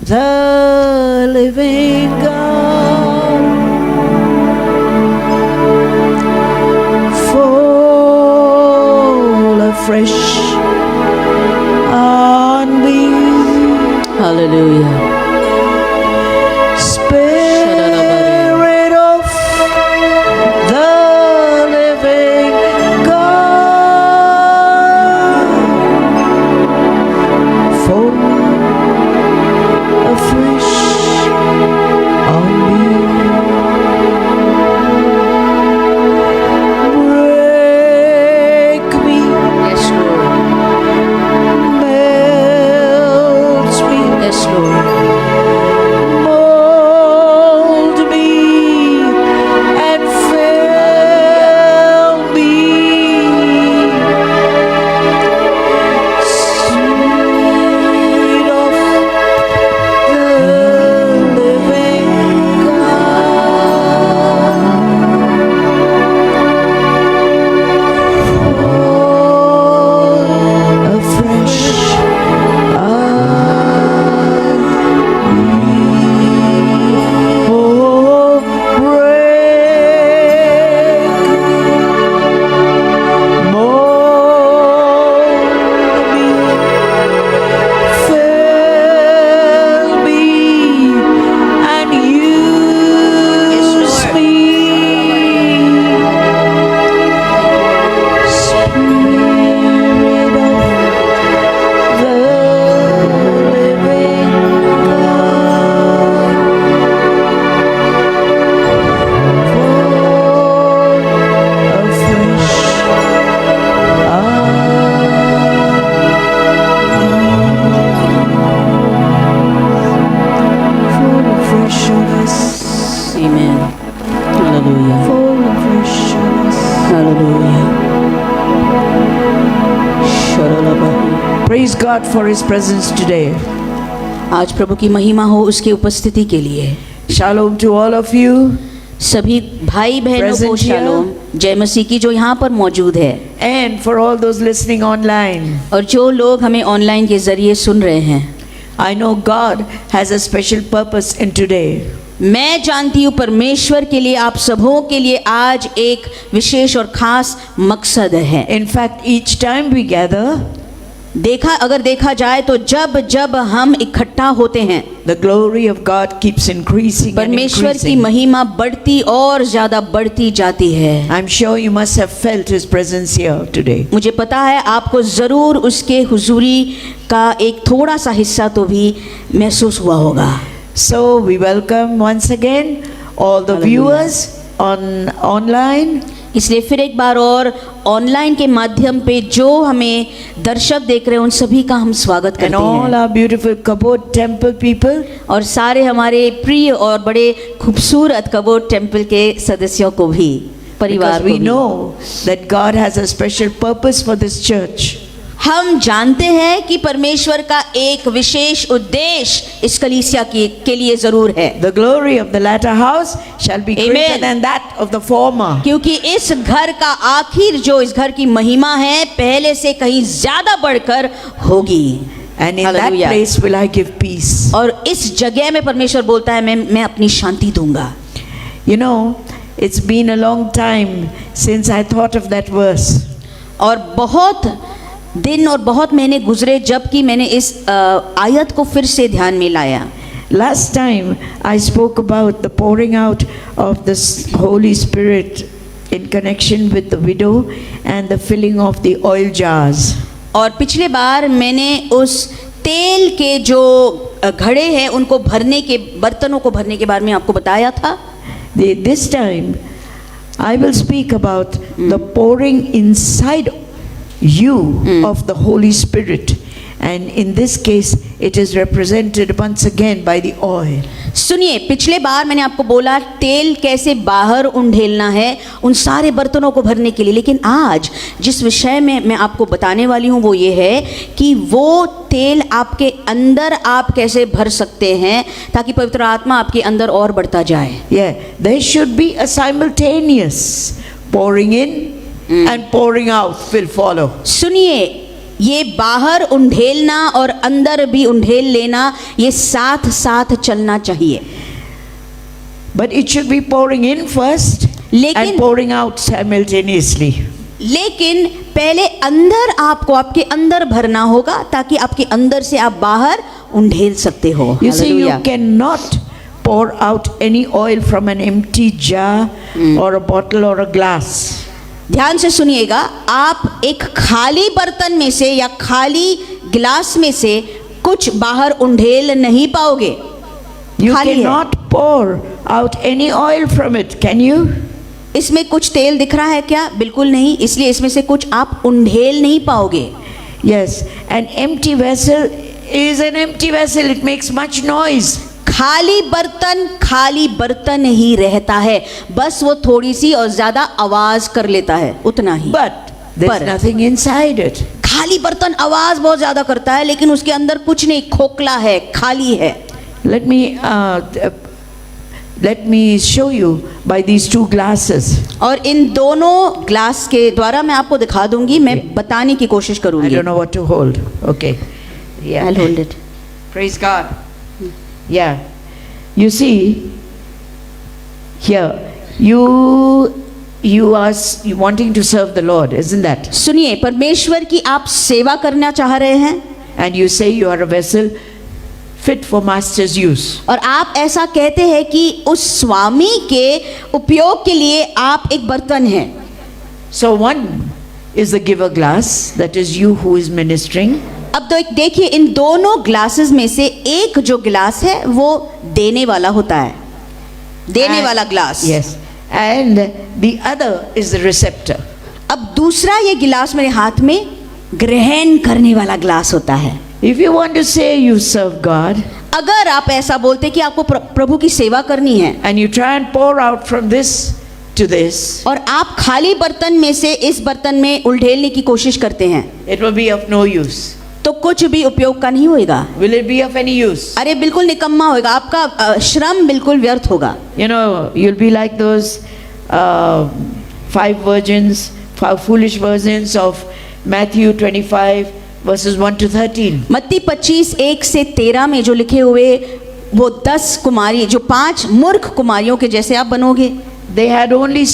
the living God, fall afresh on me. Hallelujah. Spirit of the living God, fall afresh on me. Break me, Yes, Lord. melt me, Yes, Lord. mold me, and fill me. Sweet of the living God, fall afresh on me. Oh, break me, mold me, fill me, and use me. Spirit of the living God, fall afresh fall afresh on us, Amen. Hallelujah. fall afresh on us. Hallelujah. Sharalabahi. Praise God for His presence today. आज प्रभु की महिमा हो उसकी उपस्थिति के लिए Shalom to all of you. सभी भाई बहनों को Present here. शालोम, जय मसीह की जो यहाँ पर मौजूद है And for all those listening online, और जो लोग हमें ऑनलाइन के जरिए सुन रहे हैं। I know God has a special purpose in today. मैं जानती हूँ परमेश्वर के लिए आप सबों के लिए आज एक विशेष और खास मकसद है। In fact, each time we gather, अगर देखा जाए तो जब जब हम इकट्ठा होते हैं the glory of God keeps increasing and परमेश्वर की increasing. महिमा बढ़ती और ज्यादा बढ़ती जाती है। I'm sure you must have felt His presence here today. मुझे पता है आपको जरूर उसके हुजूरी का एक थोड़ा सा हिस्सा तो भी महसूस हुआ होगा। So we welcome once again all the Hallelujah. viewers online. इसलिए फिर एक बार और ऑनलाइन के माध्यम पे जो हमें दर्शक देख रहे हैं उन सभी का हम स्वागत And करते all हैं our beautiful Kabod temple people. और सारे हमारे प्रिय और बड़े खूबसूरत कबोट टेम्पल के सदस्यों को भी परिवार Because we को भी। know that God has a special purpose for this church. हम जानते हैं कि परमेश्वर का एक विशेष उद्देश्य इस कलीसिया के लिए जरूर है The glory of the latter house shall be greater Amen. than that of the former. क्योंकि इस घर का आखिर जो इस घर की महिमा है पहले से कहीं ज्यादा बढ़कर होगी। And in Hallelujah. that place will I give peace. और इस जगह में परमेश्वर बोलता है मैं अपनी शांति दूंगा। You know, it's been a long time since I thought of that verse. और बहुत दिन और बहुत महीने गुजरे जबकि मैंने इस आयत को फिर से ध्यान में लाया। Last time I spoke about the pouring out of the Holy Spirit in connection with the widow and the filling of the oil jars. और पिछले बार मैंने उस तेल के जो घड़े हैं उनको भरने के बर्तनों को भरने के बारे में आपको बताया था। This time I will speak about the pouring inside you of the Holy Spirit, and in this case it is represented once again by the oil. सुनिए, पिछले बार मैंने आपको बोला तेल कैसे बाहर उंडेलना है उन सारे बर्तनों को भरने के लिए, लेकिन आज जिस विषय में मैं आपको बताने वाली हूँ वो ये है कि वो तेल आपके अंदर आप कैसे भर सकते हैं ताकि पवित्र आत्मा आपके अंदर और बढ़ता जाए। Yeah, there should be a simultaneous pouring in and pouring out will follow. सुनिए, ये बाहर उंडेलना और अंदर भी उंडेल लेना, ये साथ साथ चलना चाहिए। But it should be pouring in first लेकिन- and pouring out simultaneously. लेकिन पहले अंदर आपको आपके अंदर भरना होगा ताकि आपके अंदर से आप बाहर उंडेल सकते हो। You see, you hallelujah. cannot pour out any oil from an empty jar or a bottle or a glass. ध्यान से सुनिएगा, आप एक खाली बर्तन में से या खाली गिलास में से कुछ बाहर उंडेल नहीं पाओगे। You खाली है। cannot pour out any oil from it, can you? इसमें कुछ तेल दिख रहा है क्या? बिल्कुल नहीं, इसलिए इसमें से कुछ आप उंडेल नहीं पाओगे। Yes, an empty vessel is an empty vessel. It makes much noise. खाली बर्तन ही रहता है, बस वो थोड़ी सी और ज्यादा आवाज कर लेता है, उतना ही। But there's पर- nothing inside it. खाली बर्तन आवाज बहुत ज्यादा करता है, लेकिन उसके अंदर कुछ नहीं, खोखला है, खाली है। Let me show you by these two glasses. और इन दोनों ग्लास के द्वारा मैं आपको दिखा दूंगी, मैं बताने की कोशिश I करूंगी। don't know what to hold. Okay. Yeah. I'll hold it. Praise God. Yeah. You see, here, you are wanting to serve the Lord, isn't that? सुनिए, परमेश्वर की आप सेवा करना चाह रहे हैं And you say you are a vessel fit for master's use. और आप ऐसा कहते हैं कि उस स्वामी के उपयोग के लिए आप एक बर्तन हैं। So one is the giver glass, that is you who is ministering. अब तो देखिए, इन दोनों ग्लासेस में से एक जो गिलास है वो देने वाला होता है, देने And- वाला glass. Yes. And the other is the receptor. अब दूसरा ये गिलास मेरे हाथ में ग्रहण करने वाला ग्लास होता है। If you want to say you serve God अगर आप ऐसा बोलते कि आपको प्रभु की सेवा करनी है and you try and pour out from this to this, और आप खाली बर्तन में से इस बर्तन में उल्टेलने की कोशिश करते हैं, it will be of no use. तो कुछ भी उपयोग का नहीं होएगा। Will it be of any use? अरे बिल्कुल निकम्मा होएगा, आपका श्रम बिल्कुल व्यर्थ होगा। You know, you'll be like those 5 foolish virgins of Matthew 25 verses 1 to 13. मत्ती 25 1 से 13 में जो लिखे हुए वो 10 कुमारी, जो 5 मूर्ख कुमारियों के जैसे आप बनोगे। They had only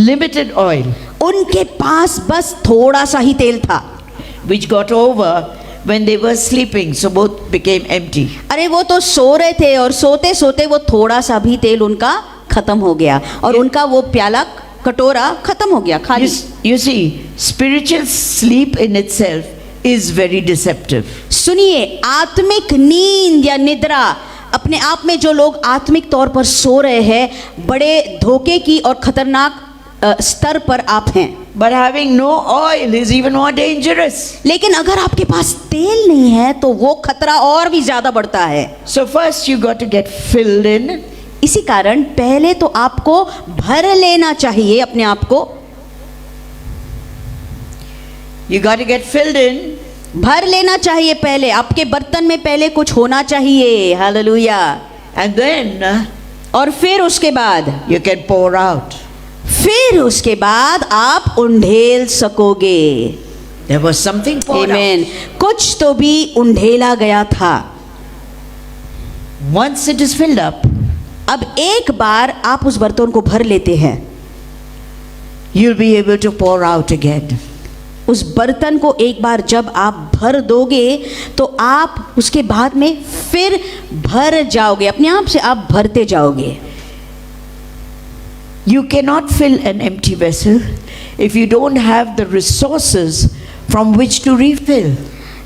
limited oil, उनके पास बस थोड़ा सा ही तेल था, which got over when they were sleeping, so both became empty. अरे वो तो सो रहे थे और सोते सोते वो थोड़ा सा भी तेल उनका खत्म हो गया और उनका वो प्याला कटोरा खत्म हो गया, खाली। You see, spiritual sleep in itself is very deceptive. सुनिए, आत्मिक नींद या निद्रा, अपने आप में जो लोग आत्मिक तौर पर सो रहे हैं, बड़े धोखे की और खतरनाक स्तर पर आप हैं। But having no oil is even more dangerous. लेकिन अगर आपके पास तेल नहीं है तो वो खतरा और भी ज्यादा बढ़ता है। So first you got to get filled in. इसी कारण पहले तो आपको भर लेना चाहिए अपने आप को। You got to get filled in. भर लेना चाहिए पहले, आपके बर्तन में पहले कुछ होना चाहिए। हालेलुया। And then और फिर उसके बाद you can pour out. फिर उसके बाद आप उंडेल सकोगे। There was something poured आमीन। कुछ तो भी उंडेला गया था। out. Once it is filled up, अब एक बार आप उस बर्तन को भर लेते हैं, you'll be able to pour out again. उस बर्तन को एक बार जब आप भर दोगे तो आप उसके बाद में फिर भर जाओगे, अपने आप से आप भरते जाओगे। You cannot fill an empty vessel if you don't have the resources from which to refill.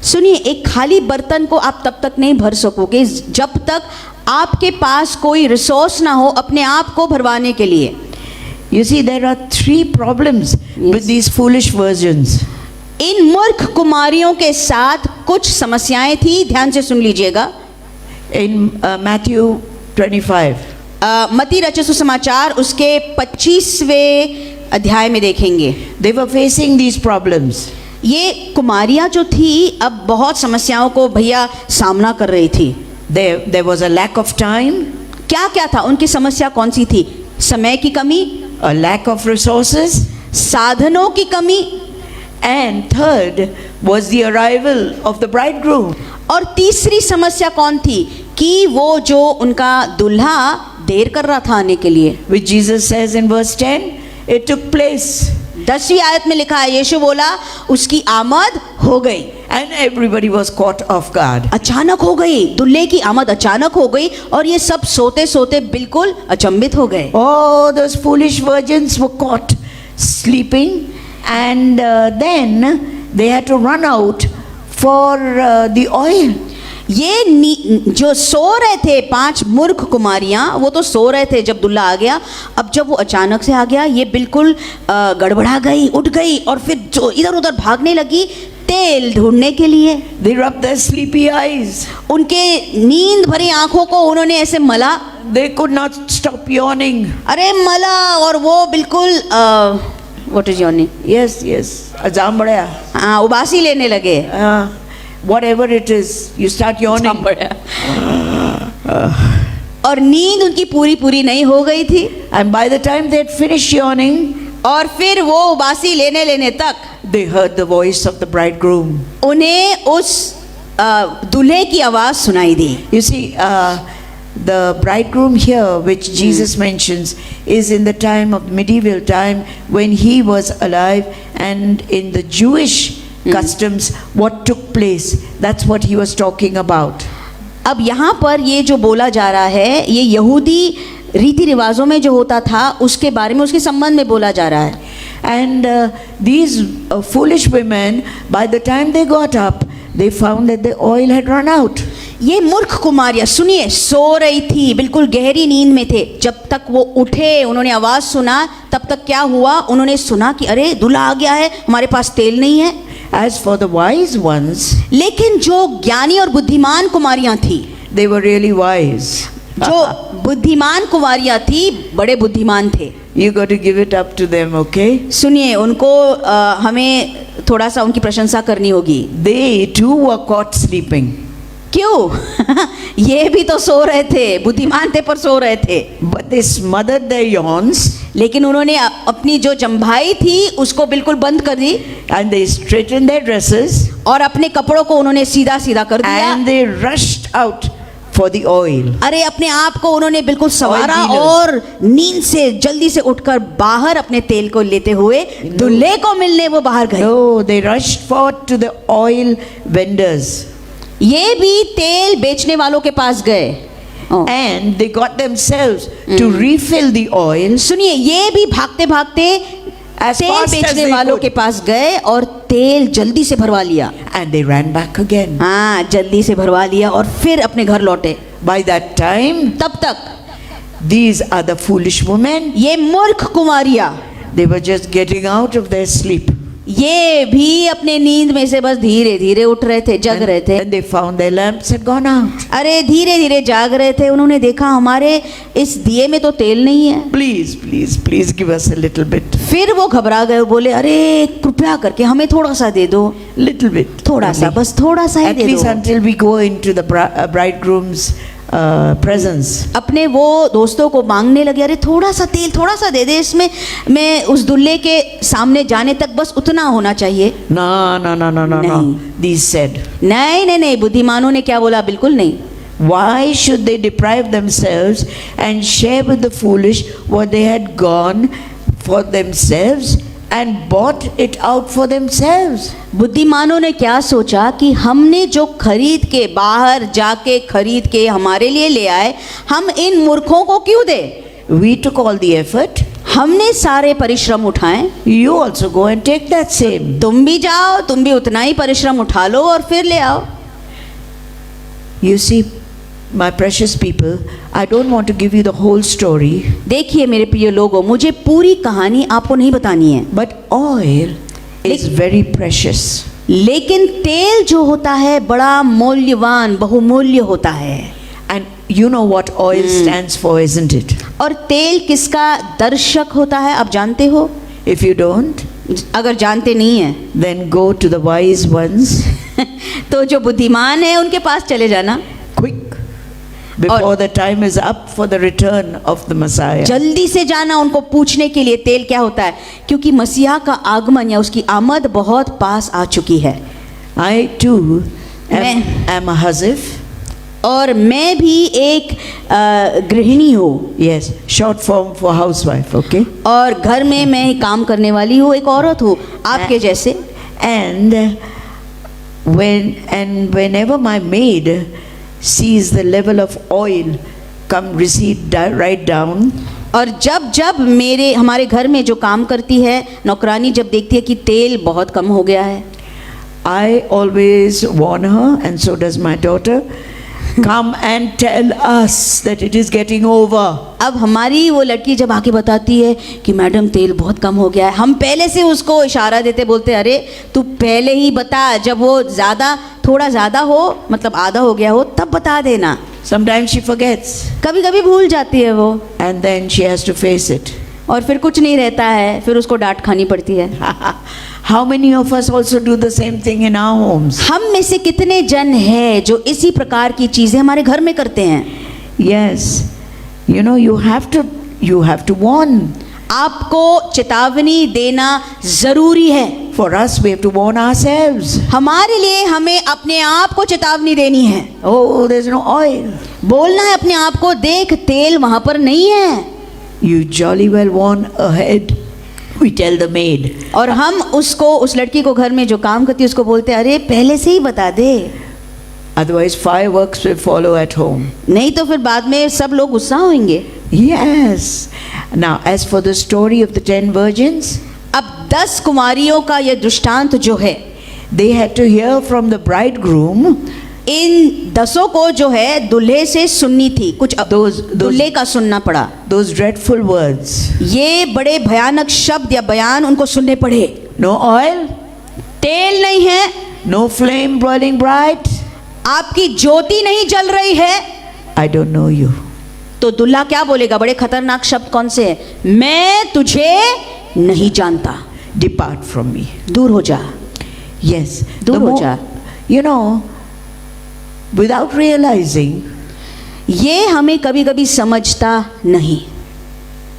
सुनिए, एक खाली बर्तन को आप तब तक नहीं भर सकोगे जब तक आपके पास कोई रिसोर्स ना हो अपने आप को भरवाने के लिए। You see, there are 3 problems with these foolish virgins. इन मूर्ख कुमारियों के साथ कुछ समस्याएं थी, ध्यान से सुन लीजिएगा। In Matthew 25, मत्ती रचित सुसमाचार उसके 25वें अध्याय में देखेंगे। they were facing these problems. ये कुमारियां जो थी अब बहुत समस्याओं को भैया सामना कर रही थी। There was a lack of time, क्या क्या था उनकी समस्या? कौन सी थी? समय की कमी, a lack of resources, साधनों की कमी, and third was the arrival of the bridegroom. और तीसरी समस्या कौन थी कि वो जो उनका दूल्हा देर कर रहा था आने के लिए। Which Jesus says in verse 10, it took place. 10वीं आयत में लिखा है, यीशु बोला उसकी आमद हो गई। And everybody was caught off guard. अचानक हो गई, दूल्हे की आमद अचानक हो गई और ये सब सोते सोते बिल्कुल अचंभित हो गए। Oh, those foolish virgins were caught sleeping, and then they had to run out for the oil. ये जो सो रहे थे 5 मूर्ख कुमारियां, वो तो सो रहे थे जब दूल्हा आ गया। अब जब वो अचानक से आ गया, ये बिल्कुल गड़बड़ा गई, उठ गई और फिर जो इधर उधर भागने लगी तेल ढूंढने के लिए। They rubbed their sleepy eyes. उनके नींद भरी आंखों को उन्होंने ऐसे मला, They could not stop yawning. अरे मला, और वो बिल्कुल what is your name, Yes, yes. Azambaya. हाँ, उबासी लेने लगे। Whatever it is, you start yawning. और नींद उनकी पूरी पूरी नहीं हो गई थी, And by the time they had finished yawning, और फिर वो उबासी लेने लेने तक they heard the voice of the bridegroom. उन्हें उस दूल्हे की आवाज सुनाई दी। You see, the bridegroom here, which Jesus mentions, is in the time of medieval time when he was alive, and in the Jewish customs, what took place. That's what he was talking about. अब यहाँ पर ये जो बोला जा रहा है, ये यहूदी रीति रिवाजों में जो होता था उसके बारे में, उसके संबंध में बोला जा रहा है। And these foolish women, by the time they got up, they found that the oil had run out. ये मूर्ख कुमारियां, सुनिए, सो रही थी, बिल्कुल गहरी नींद में थे। जब तक वो उठे, उन्होंने आवाज सुना, तब तक क्या हुआ, उन्होंने सुना कि अरे दूल्हा आ गया है, हमारे पास तेल नहीं है। As for the wise ones, लेकिन जो ज्ञानी और बुद्धिमान कुमारियां थी, they were really wise. जो बुद्धिमान कुमारियां थी, बड़े बुद्धिमान थे। You got to give it up to them, okay? सुनिए, उनको हमें थोड़ा सा उनकी प्रशंसा करनी होगी। They too were caught sleeping. क्यों? ये भी तो सो रहे थे, बुद्धिमान थे पर सो रहे थे। But they smothered their yawns लेकिन उन्होंने अपनी जो जम्भाई थी उसको बिल्कुल बंद कर दी, and they straightened their dresses और अपने कपड़ों को उन्होंने सीधा सीधा कर दिया, and they rushed out for the oil. अरे अपने आप को उन्होंने बिल्कुल संवारा Oil dealers. और नींद से जल्दी से उठकर बाहर अपने तेल को लेते हुए दूल्हे को मिलने वो बाहर गए। No, they rushed forth to the oil vendors. ये भी तेल बेचने वालों के पास गए। And they got themselves to refill the oil सुनिए, ये भी भागते भागते as तेल fast as बेचने they वालों के could. पास गए और तेल जल्दी से भरवा लिया। And they ran back again. हाँ, जल्दी से भरवा लिया और फिर अपने घर लौटे। By that time, तब तक these are the foolish women. ये मूर्ख कुमारियां, They were just getting out of their sleep. ये भी अपने नींद में से बस धीरे धीरे उठ रहे थे, जग रहे थे। And they found their lamps had gone out. अरे धीरे धीरे जाग रहे थे, उन्होंने देखा हमारे इस दिए में तो तेल नहीं है। Please, please, please give us a little bit. फिर वो घबरा गए, बोले अरे कृपया करके हमें थोड़ा सा दे दो, Little bit. थोड़ा सा, only. बस थोड़ा सा ही At दे least दो। until we go into the bridegroom's presence. अपने वो दोस्तों को मांगने लगे, अरे थोड़ा सा तेल, थोड़ा सा दे दे, इसमें मैं उस दूल्हे के सामने जाने तक बस उतना होना चाहिए। No, no, no, no, no, no. नहीं। These said, नहीं नहीं नहीं, बुद्धिमानों ने क्या बोला, बिल्कुल नहीं। why should they deprive themselves and share with the foolish what they had gone for themselves and bought it out for themselves? बुद्धिमानों ने क्या सोचा कि हमने जो खरीद के, बाहर जाके खरीद के हमारे लिए ले आए, हम इन मूर्खों को क्यों दे? We took all the effort. हमने सारे परिश्रम उठाए, You also go and take that same. तुम भी जाओ, तुम भी उतना ही परिश्रम उठा लो और फिर ले आओ। You see, my precious people, I don't want to give you the whole story, देखिए मेरे प्रिय लोगों, मुझे पूरी कहानी आपको नहीं बतानी है, but oil is very precious. लेकिन तेल जो होता है बड़ा मूल्यवान, बहुमूल्य होता है। And you know what oil stands for, isn't it? और तेल किसका दर्शक होता है, आप जानते हो? If you don't, अगर जानते नहीं हैं then go to the wise ones तो जो बुद्धिमान है उनके पास चले जाना, quick, before the time is up for the return of the Messiah. जल्दी से जाना उनको पूछने के लिए तेल क्या होता है, क्योंकि मसीहा का आगमन या उसकी आमद बहुत पास आ चुकी है। I too am a hazif. और मैं भी एक गृहिणी हूँ, Yes, short form for housewife, okay? और घर में मैं काम करने वाली हूँ, एक औरत हूँ आपके जैसे. And whenever my maid sees the level of oil come recede right down, और जब जब हमारे घर में जो काम करती है नौकरानी जब देखती है कि तेल बहुत कम हो गया है, I always warn her, and so does my daughter, come and tell us that it is getting over. अब हमारी वो लड़की जब आके बताती है कि मैडम तेल बहुत कम हो गया है, हम पहले से उसको इशारा देते, बोलते अरे तू पहले ही बता, जब वो थोड़ा ज़्यादा हो, मतलब आधा हो गया हो, तब बता देना. Sometimes she forgets, कभी कभी भूल जाती है वो, and then she has to face it. और फिर कुछ नहीं रहता है, फिर उसको डांट खानी पड़ती है. How many of us also do the same thing in our homes? हम में से कितने जन हैं जो इसी प्रकार की चीज़ें हमारे घर में करते हैं? Yes, you know, you have to warn. आपको चेतावनी देना जरूरी है. For us, we have to warn ourselves. हमारे लिए हमें अपने आप को चेतावनी देनी है. Oh, there's no oil. बोलना है अपने आप को, देख तेल वहां पर नहीं है. You jolly well warn ahead. We tell the maid. और हम उस लड़की को घर में जो काम करती है उसको बोलते हैं अरे पहले से ही बता दे. Otherwise, fireworks will follow at home. नहीं तो फिर बाद में सब लोग गुस्सा होंगे. Yes. Now, as for the story of the 10 virgins, अब 10 कुमारियों का यह दृष्टांत जो है, they had to hear from the bridegroom. इन 10 को जो है दूल्हे से सुननी थी, कुछ दूल्हे का सुनना पड़ा. Those dreadful words. ये बड़े भयानक शब्द या बयान उनको सुनने पड़े. No oil, तेल नहीं है, no flame burning bright. आपकी ज्योति नहीं जल रही है. I don't know you. तो दूल्हा क्या बोलेगा? बड़े खतरनाक शब्द कौन से हैं? मैं तुझे नहीं जानता, Depart from me. दूर हो जा. Yes. दूर हो जा. You know, without realizing, ये हमें कभी कभी समझता नहीं.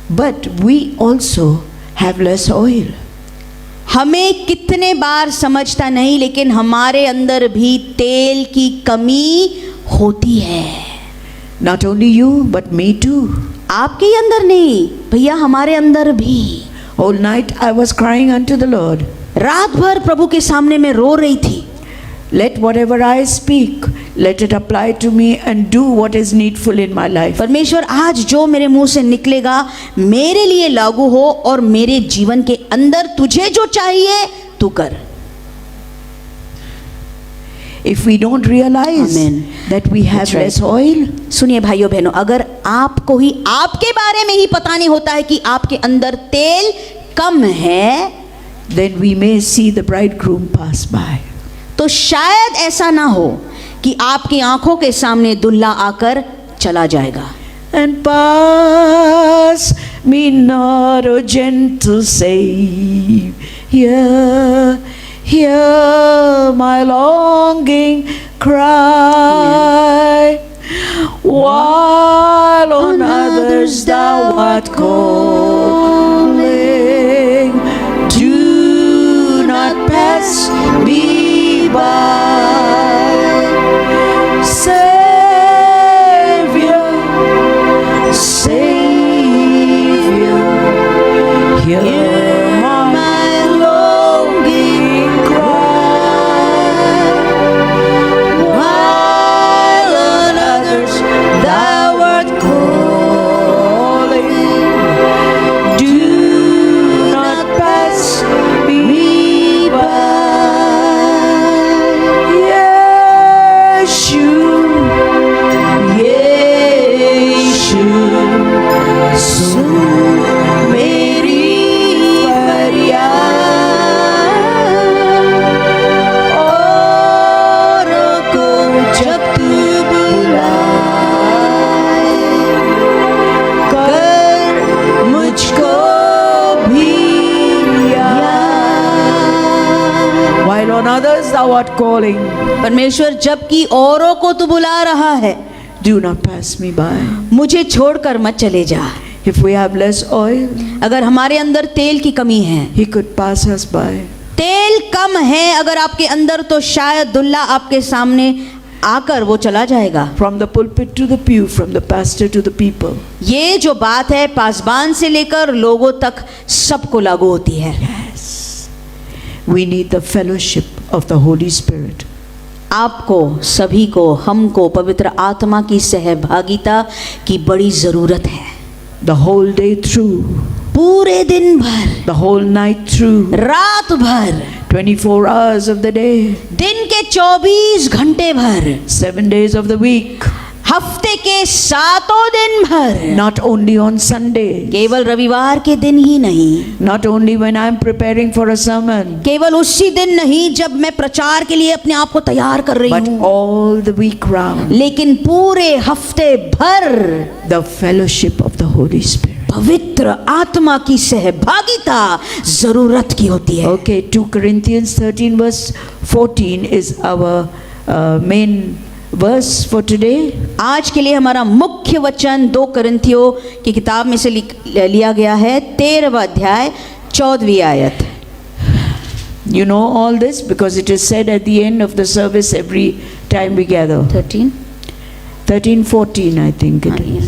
but we also have less oil. हमें कितने बार समझता नहीं, लेकिन हमारे अंदर भी तेल की कमी होती है. Not only you, but me too. आपके ही अंदर नहीं भैया, हमारे अंदर भी. All night I was crying unto the Lord. रात भर प्रभु के सामने मैं रो रही थी. Let whatever I speak, let it apply to me and do what is needful in my life. परमेश्वर आज जो मेरे मुंह से निकलेगा मेरे लिए लागू हो, और मेरे जीवन के अंदर तुझे जो चाहिए तू कर. If we don't realize Amen. that we have That's right. less oil, सुनिए भाइयों बहनों, अगर आपको ही आपके बारे में ही पता नहीं होता है कि आपके अंदर तेल कम है, then we may see the bridegroom pass by. तो शायद ऐसा ना हो कि आपकी आंखों के सामने दुल्हा आकर चला जाएगा. And pass me not, O gentle Savior, hear my longing cry. While on others thou art calling, do not pass me by. Savior, Savior, hear my longing cry. While on others thou art calling, do not pass me by. Yeshu, सुन मेरी फरियाद, औरों को जब तू बुलाए, कर मुझको भी याद. While on others thou art calling, परमेश्वर जबकि औरों को तू बुला रहा है, do not pass me by. मुझे छोड़कर मत चले जा. If we have less oil, अगर हमारे अंदर तेल की कमी है, he could pass us by. तेल कम है अगर आपके अंदर तो शायद दुल्ला आपके सामने आकर वो चला जाएगा। From the pulpit to the pew, from the pastor to the people. ये जो बात है पासबान से लेकर लोगों तक सबको लागू होती है। Yes. We need the fellowship of the Holy Spirit. आपको सभी को हमको पवित्र आत्मा की सहभागिता की बड़ी जरूरत है। The whole day through, पूरे दिन भर, the whole night through, रात भर, 24 hours of the day, दिन के 24 घंटे भर, 7 days of the week, हफ्ते के 7 दिन भर, not only on Sunday, केवल रविवार के दिन ही नहीं, not only when I'm preparing for a sermon, केवल उसी दिन नहीं जब मैं प्रचार के लिए अपने आप को तैयार कर रही but हूँ, all the week round, लेकिन पूरे हफ्ते भर the fellowship of the Holy Spirit. पवित्र आत्मा की सहभागिता जरूरत की होती है। Okay, 2 Corinthians 13 verse 14 is our main verse for today. आज के लिए हमारा मुख्य वचन 2 कोरिन्थियों की किताब में से लिया गया है, 13वां अध्याय 14वीं आयत। You know all this because it is said at the end of the service every time we gather. 13, 14 I think it is.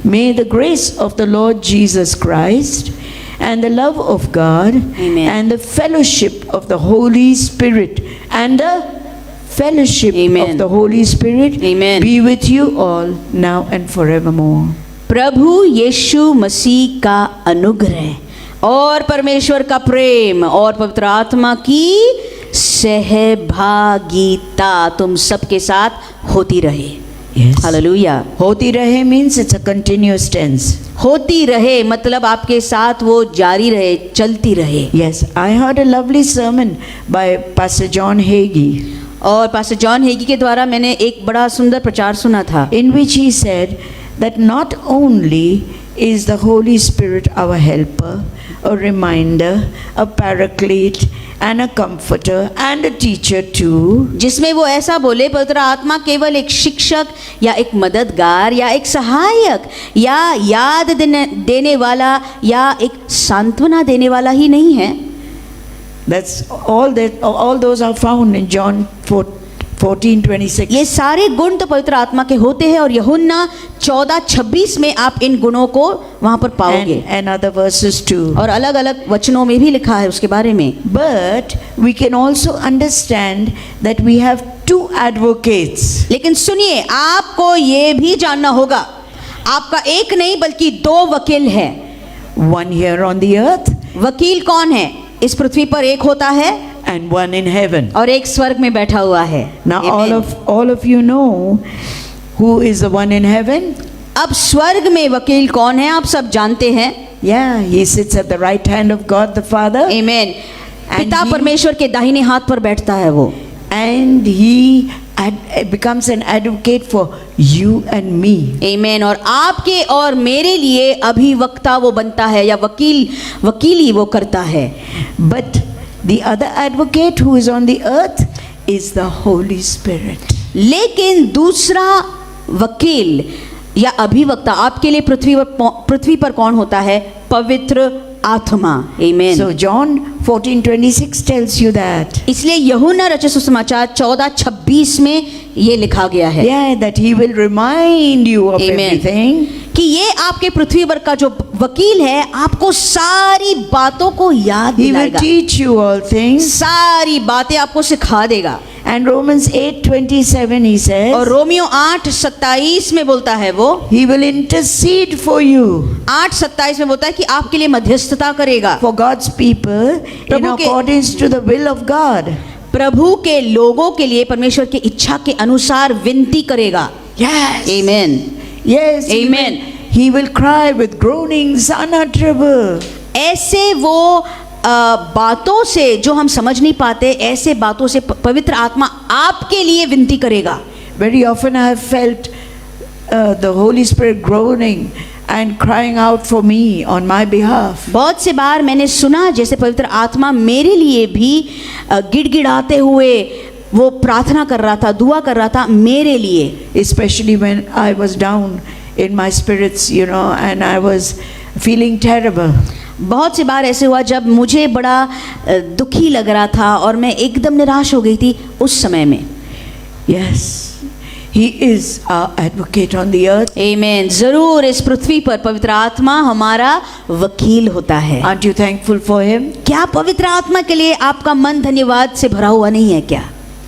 May the grace of the Lord Jesus Christ and the love of God Amen. and the fellowship of the Holy Spirit and the fellowship Amen. of the Holy Spirit Amen. be with you all now and forevermore. प्रभु यीशु मसीह का अनुग्रह और परमेश्वर का प्रेम और पवित्र आत्मा की सहभागिता तुम सबके साथ होती रहे। Yes. हालेलुया। होती रहे means it's a continuous tense. होती रहे मतलब आपके साथ वो जारी रहे, चलती रहे। Yes, I heard a lovely sermon by Pastor John Hagee, और पास्टर जॉन हेगी के द्वारा मैंने एक बड़ा सुंदर प्रचार सुना था, in which he said that not only is the Holy Spirit our helper, a reminder, a paraclete and a comforter and a teacher too, जिसमें वो ऐसा बोले पवित्र आत्मा केवल एक शिक्षक या एक मददगार या एक सहायक या याद देने वाला या एक सांत्वना देने वाला ही नहीं है। that's all those are found in John 14:26. ये सारे गुण तो पवित्र आत्मा के होते हैं और यूहन्ना 14:26 में आप इन गुणों को वहां पर पाओगे and other verses too. और अलग अलग वचनों में भी लिखा है उसके बारे में। But we can also understand that we have 2 advocates. लेकिन सुनिए, आपको ये भी जानना होगा, आपका एक नहीं बल्कि 2 वकील है। One here on the earth वकील कौन है? इस पृथ्वी पर एक होता है and one in heaven. और एक स्वर्ग में बैठा हुआ है। Now Amen. all of you know who is the one in heaven? अब स्वर्ग में वकील कौन है आप सब जानते हैं। Yeah, he sits at the right hand of God the Father. Amen. And पिता he- परमेश्वर के दाहिने हाथ पर बैठता है वो, And he becomes an advocate for you and me. Amen. और आपके और मेरे लिए अभिवक्ता वो बनता है या वकीली वो करता है। But the other advocate who is on the earth is the Holy Spirit. लेकिन दूसरा वकील या अभिवक्ता आपके लिए पृथ्वी पर कौन होता है? पवित्र आत्मा। Amen. So John 14:26 tells you that. इसलिए यूहन्ना रचित सुसमाचार 14:26 में ये लिखा गया है। Yeah, that he will remind you of Amen. everything. कि ये आपके पृथ्वी पर का जो वकील है आपको सारी बातों को याद He will दिलाएगा, teach you all things. सारी बातें आपको सिखा देगा। And Romans 8:27 he says, और रोमियो 8:27 में बोलता है वो, he will intercede for you, 8:27 में बोलता है कि आपके लिए मध्यस्थता करेगा, for God's people in प्रभु के- accordance to the will of God. प्रभु के लोगों के लिए परमेश्वर की इच्छा के अनुसार विनती करेगा। Yes. Amen. Yes. Amen. He will cry with groanings unutterable. ऐसे वो बातों से जो हम समझ नहीं पाते, ऐसे बातों से पवित्र आत्मा आपके लिए विनती करेगा। Very often I have felt the Holy Spirit groaning and crying out for me on my behalf. बहुत से बार मैंने सुना जैसे पवित्र आत्मा मेरे लिए भी गिड़गिड़ाते हुए वो प्रार्थना कर रहा था, दुआ कर रहा था मेरे लिए। Especially when I was down in my spirits, and I was feeling terrible. बहुत सी बार ऐसे हुआ जब मुझे बड़ा दुखी लग रहा था और मैं एकदम निराश हो गई थी उस समय में। Yes, He is our advocate on the earth. आमीन। जरूर इस पृथ्वी पर पवित्र आत्मा हमारा वकील होता है। Aren't you thankful for Him? क्या पवित्र आत्मा के लिए आपका मन धन्यवाद से भरा हुआ नहीं है क्या?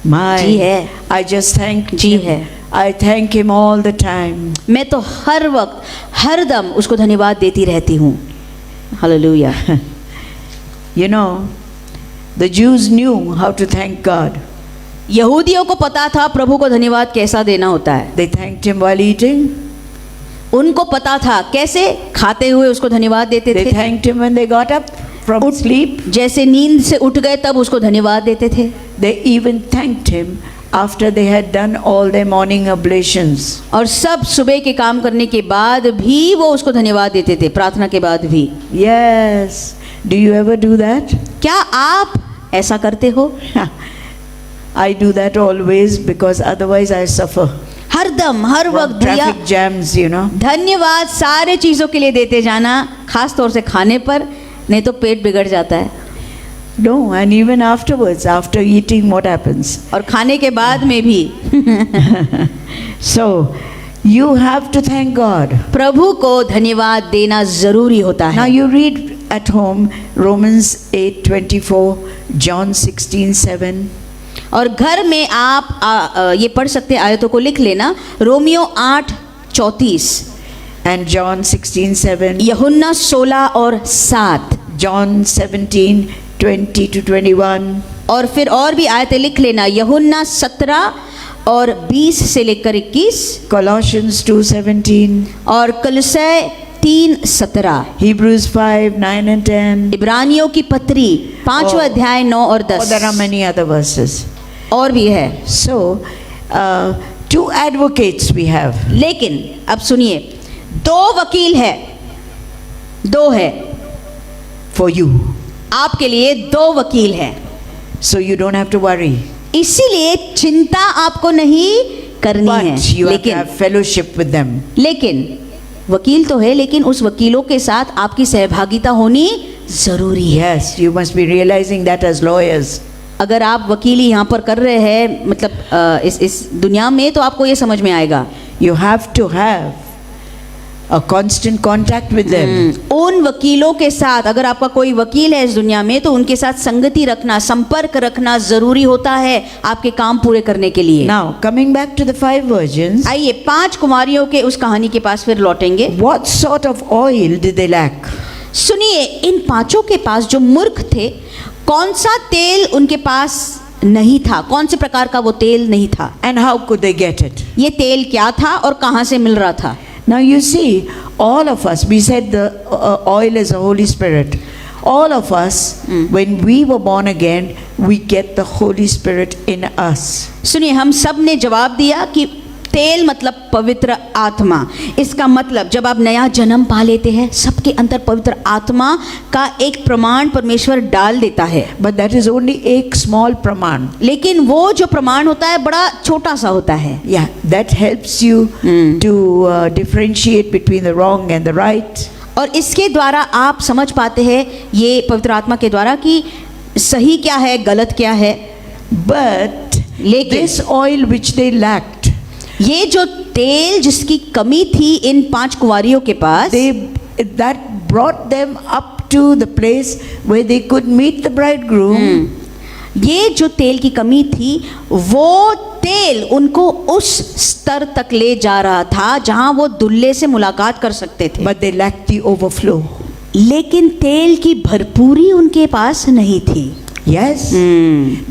My, जी है। I just thank ji Him. है। I thank Him all the time. मैं तो हर वक्त हर दम उसको धन्यवाद देती रहती हूँ। Hallelujah. You know, the Jews knew how to thank God. यहूदियों को पता था प्रभु को धन्यवाद कैसा देना होता है। They thanked Him while eating. उनको पता था कैसे खाते हुए उसको धन्यवाद देते They थे। thanked Him when they got up from sleep. जैसे नींद से उठ गए तब उसको धन्यवाद देते थे। They even thanked Him after they had done all their morning oblations. और सब सुबह के काम करने के बाद भी वो उसको धन्यवाद देते थे, प्रार्थना के बाद भी। Yes. Do you ever do that? क्या आप ऐसा करते हो? I do that always because otherwise I suffer. हर दम हर From वक्त भैया traffic jams, you know. धन्यवाद सारे चीज़ों के लिए देते जाना, खास तौर से खाने पर, नहीं तो पेट बिगड़ जाता है। No, and even afterwards, after eating, what happens? और खाने के बाद में भी So, you have to thank God. प्रभु को धन्यवाद देना जरूरी होता Now है। you read at home Romans 8:24, John 16:7. और घर में आप ये पढ़ सकते हैं, आयतों को लिख लेना। रोमियो 8:34, And John 16:7, यूहन्ना 16 और 7, John 17:20 to 21, और फिर और भी आयतें लिख लेना। यूहन्ना 17 और 20 से लेकर 21, Colossians 2:17, और कलुस्सै 3:17, Hebrews 5:9 and 10. इब्रानियों की पत्री 5वां Oh. अध्याय 9 और Oh, there are 10, many other verses. और भी है। So, two advocates we have. लेकिन अब सुनिए, दो वकील है, दो है For you. आपके लिए, दो वकील है। So you don't have to worry. इसीलिए चिंता आपको नहीं करनी है। But you have to लेकिन have fellowship with them. लेकिन वकील तो है, लेकिन उस वकीलों के साथ आपकी सहभागिता होनी जरूरी है। Yes, you must be realizing that as lawyers. अगर आप वकीली यहाँ पर कर रहे हैं, मतलब इस दुनिया में, तो आपको ये समझ में आएगा। You have to have a constant contact with them. उन वकीलों के साथ, अगर आपका कोई वकील है इस दुनिया में, तो उनके साथ संगति रखना, संपर्क रखना जरूरी होता है आपके काम पूरे करने के लिए। Now, coming back to the 5 virgins, आइए 5 कुमारियों के उस कहानी के पास फिर लौटेंगे। what sort of oil did they lack? सुनिए, इन 5 के पास जो मूर्ख थे, कौन सा तेल उनके पास नहीं था, कौन से प्रकार का वो तेल नहीं था, And how could they get it? ये तेल क्या था और कहाँ से मिल रहा था। Now you see, all of us, we said the oil is the Holy Spirit. All of us, when we were born again, we get the Holy Spirit in us. सुनिए, हम सब ने जवाब दिया कि तेल मतलब पवित्र आत्मा। इसका मतलब जब आप नया जन्म पा लेते हैं, सबके अंदर पवित्र आत्मा का एक प्रमाण परमेश्वर डाल देता है। But that is only एक small प्रमाण. लेकिन वो जो प्रमाण होता है बड़ा छोटा सा होता है। Yeah, that helps you to differentiate between the wrong and the right. और इसके द्वारा आप समझ पाते हैं, ये पवित्र आत्मा के द्वारा, कि सही क्या है, गलत क्या है। But लेकिन this oil which they lacked, ये जो तेल जिसकी कमी थी इन 5 कुंवारियों के पास, that brought them up to the place where they could meet the bridegroom. ये जो तेल की कमी थी, वो तेल उनको उस स्तर तक ले जा रहा था जहां वो दुल्हे से मुलाकात कर सकते थे। But they lacked the overflow. लेकिन तेल की भरपूरी उनके पास नहीं थी। Yes,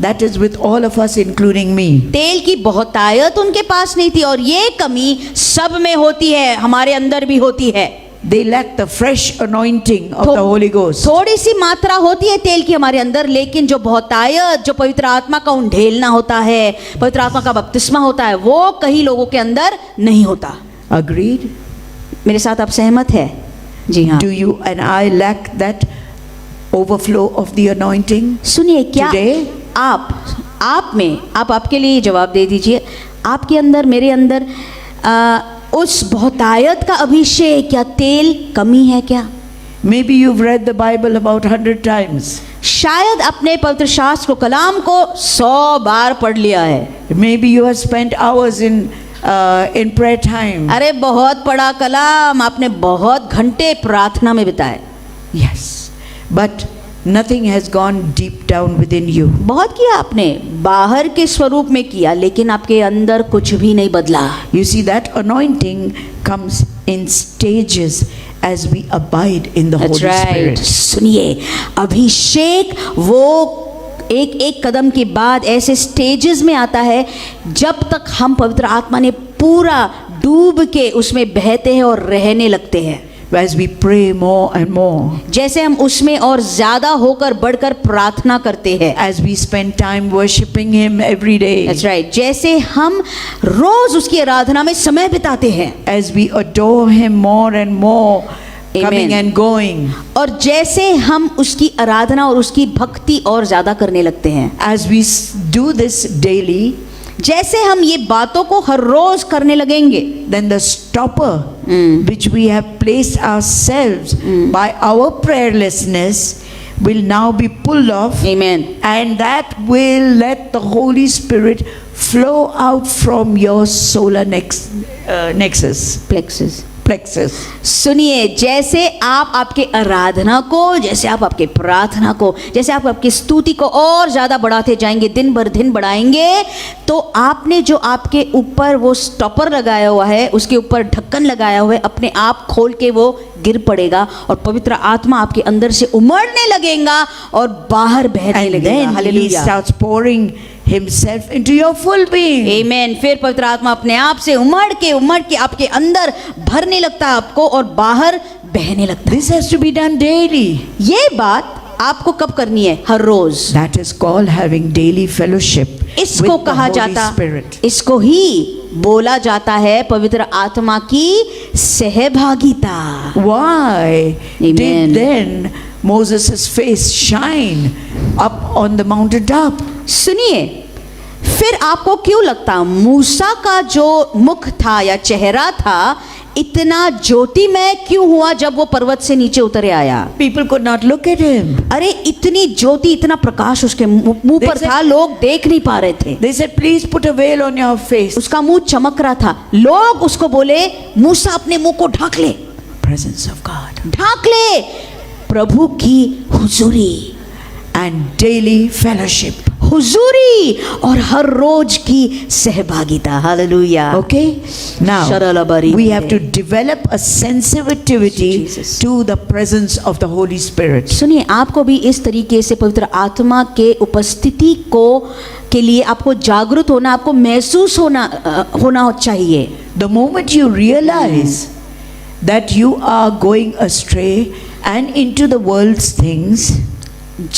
that is with all of us, including me. तेल की बहुतायत उनके पास नहीं थी, और ये कमी सब में होती है, हमारे अंदर भी होती है। They lack the fresh anointing of the Holy Ghost. थोड़ी सी मात्रा होती है तेल की हमारे अंदर, लेकिन जो बहुतायत, जो पवित्र आत्मा का उंडेलना होता है, पवित्र आत्मा का बपतिस्मा होता है, वो कई लोगों के अंदर नहीं होता। Agreed? मेरे साथ आप सहमत है? जी हाँ। Do you and I lack that overflow of the anointing? सुनिए, क्या Today? आप में, आप आपके लिए जवाब दे दीजिए, आपके अंदर, मेरे अंदर उस बहुतायत का अभिषेक या तेल कमी है क्या? Maybe you've read the Bible about 100 times. शायद अपने पवित्र शास्त्र को, कलाम को 100 बार पढ़ लिया है। Maybe you have spent hours in prayer time. अरे बहुत पढ़ा कलाम, आपने बहुत घंटे प्रार्थना में बिताए। Yes, but nothing has gone deep down within you. बहुत किया आपने, बाहर के स्वरूप में किया, लेकिन आपके अंदर कुछ भी नहीं बदला। You see, that anointing comes in stages as we abide in the That's Holy right. Spirit. सुनिए, अभिषेक वो एक एक कदम के बाद ऐसे स्टेजेस में आता है जब तक हम पवित्र आत्मा ने पूरा डूब के उसमें बहते हैं और रहने लगते हैं। As we pray more and more, जैसे हम उसमें और ज्यादा होकर बढ़कर प्रार्थना करते हैं। as we spend time worshiping Him every day, That's right. जैसे हम रोज उसकी आराधना में समय बिताते हैं, as we adore Him more and more, coming Amen. and going, और जैसे हम उसकी आराधना और उसकी भक्ति और ज्यादा करने लगते हैं, as we do this daily, जैसे हम ये बातों को हर रोज करने लगेंगे, then the stopper which we have placed ourselves by our prayerlessness will now be pulled off. Amen. And that will let the Holy Spirit flow out from your solar plexus. सुनिए, जैसे आप आपके आराधना को, जैसे आप आपके प्रार्थना को, जैसे आप आपकी स्तुति को और ज़्यादा बढ़ाते जाएंगे, दिन भर दिन बढ़ाएंगे, तो आपने जो आपके ऊपर वो स्टॉपर लगाया हुआ है, उसके ऊपर ढक्कन लगाया हुआ है, अपने आप खोल के वो गिर पड़ेगा और पवित्र आत्मा आपके अंदर से उमड़ने लगेगा और बाहर बहने And लगेगा। then He hallelujah. starts pouring Himself into your full being. आमीन। फिर पवित्र आत्मा अपने आप से उमड़ के आपके अंदर भरने लगता है आपको और बाहर बहने लगता है। This has to be done daily. ये बात आपको कब करनी है? हर रोज। That is called having daily fellowship इसको with the कहा Holy जाता, Spirit. इसको ही बोला जाता है पवित्र आत्मा की सहभागिता। Why Amen. did then Moses' face shine up on the mountain top? सुनिए, फिर आपको क्यों लगता मूसा का जो मुख था या चेहरा था इतना ज्योतिमय क्यों हुआ जब वो पर्वत से नीचे उतरे आया? People could not look at him. अरे इतनी ज्योति, इतना प्रकाश उसके मुंह पर था, लोग देख नहीं पा रहे थे। They said, please put a veil on your face. उसका मुंह चमक रहा था। लोग उसको बोले, मूसा अपने मुंह को ढक ले, Presence of God. ढक ले, प्रभु की हुजूरी, And daily fellowship. हुजूरी और हर रोज की सहभागिता। Hallelujah. Okay? Now, Sharalabari. we have to develop a sensitivity Jesus. to the presence of the Holy Spirit. सुनिए, आपको भी इस तरीके से पवित्र आत्मा के उपस्थिति को के लिए आपको जागरूक होना, आपको महसूस होना चाहिए। The moment you realize that you are going astray and into the world's things,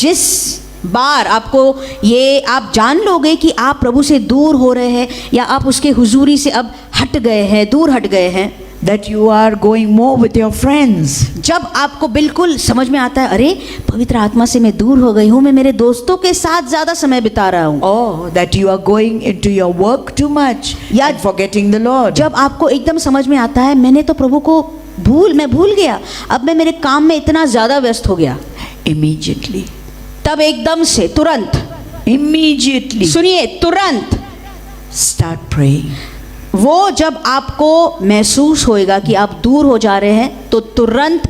जिस बार आपको ये आप जान लोगे कि आप प्रभु से दूर हो रहे हैं या आप उसके हुजूरी से अब हट गए हैं, दूर हट गए हैं, that you are going more with your friends, जब आपको बिल्कुल समझ में आता है, अरे पवित्र आत्मा से मैं दूर हो गई हूँ, मैं मेरे दोस्तों के साथ ज्यादा समय बिता रहा हूँ, or that you are going into your work too much या and forgetting the Lord. जब आपको एकदम समझ में आता है मैंने तो प्रभु को भूल गया, अब मैं मेरे काम में इतना ज्यादा व्यस्त हो गया, Immediately. तब एकदम से तुरंत, Immediately सुनिए, तुरंत start praying. वो जब आपको महसूस होएगा कि आप दूर हो जा रहे हैं तो तुरंत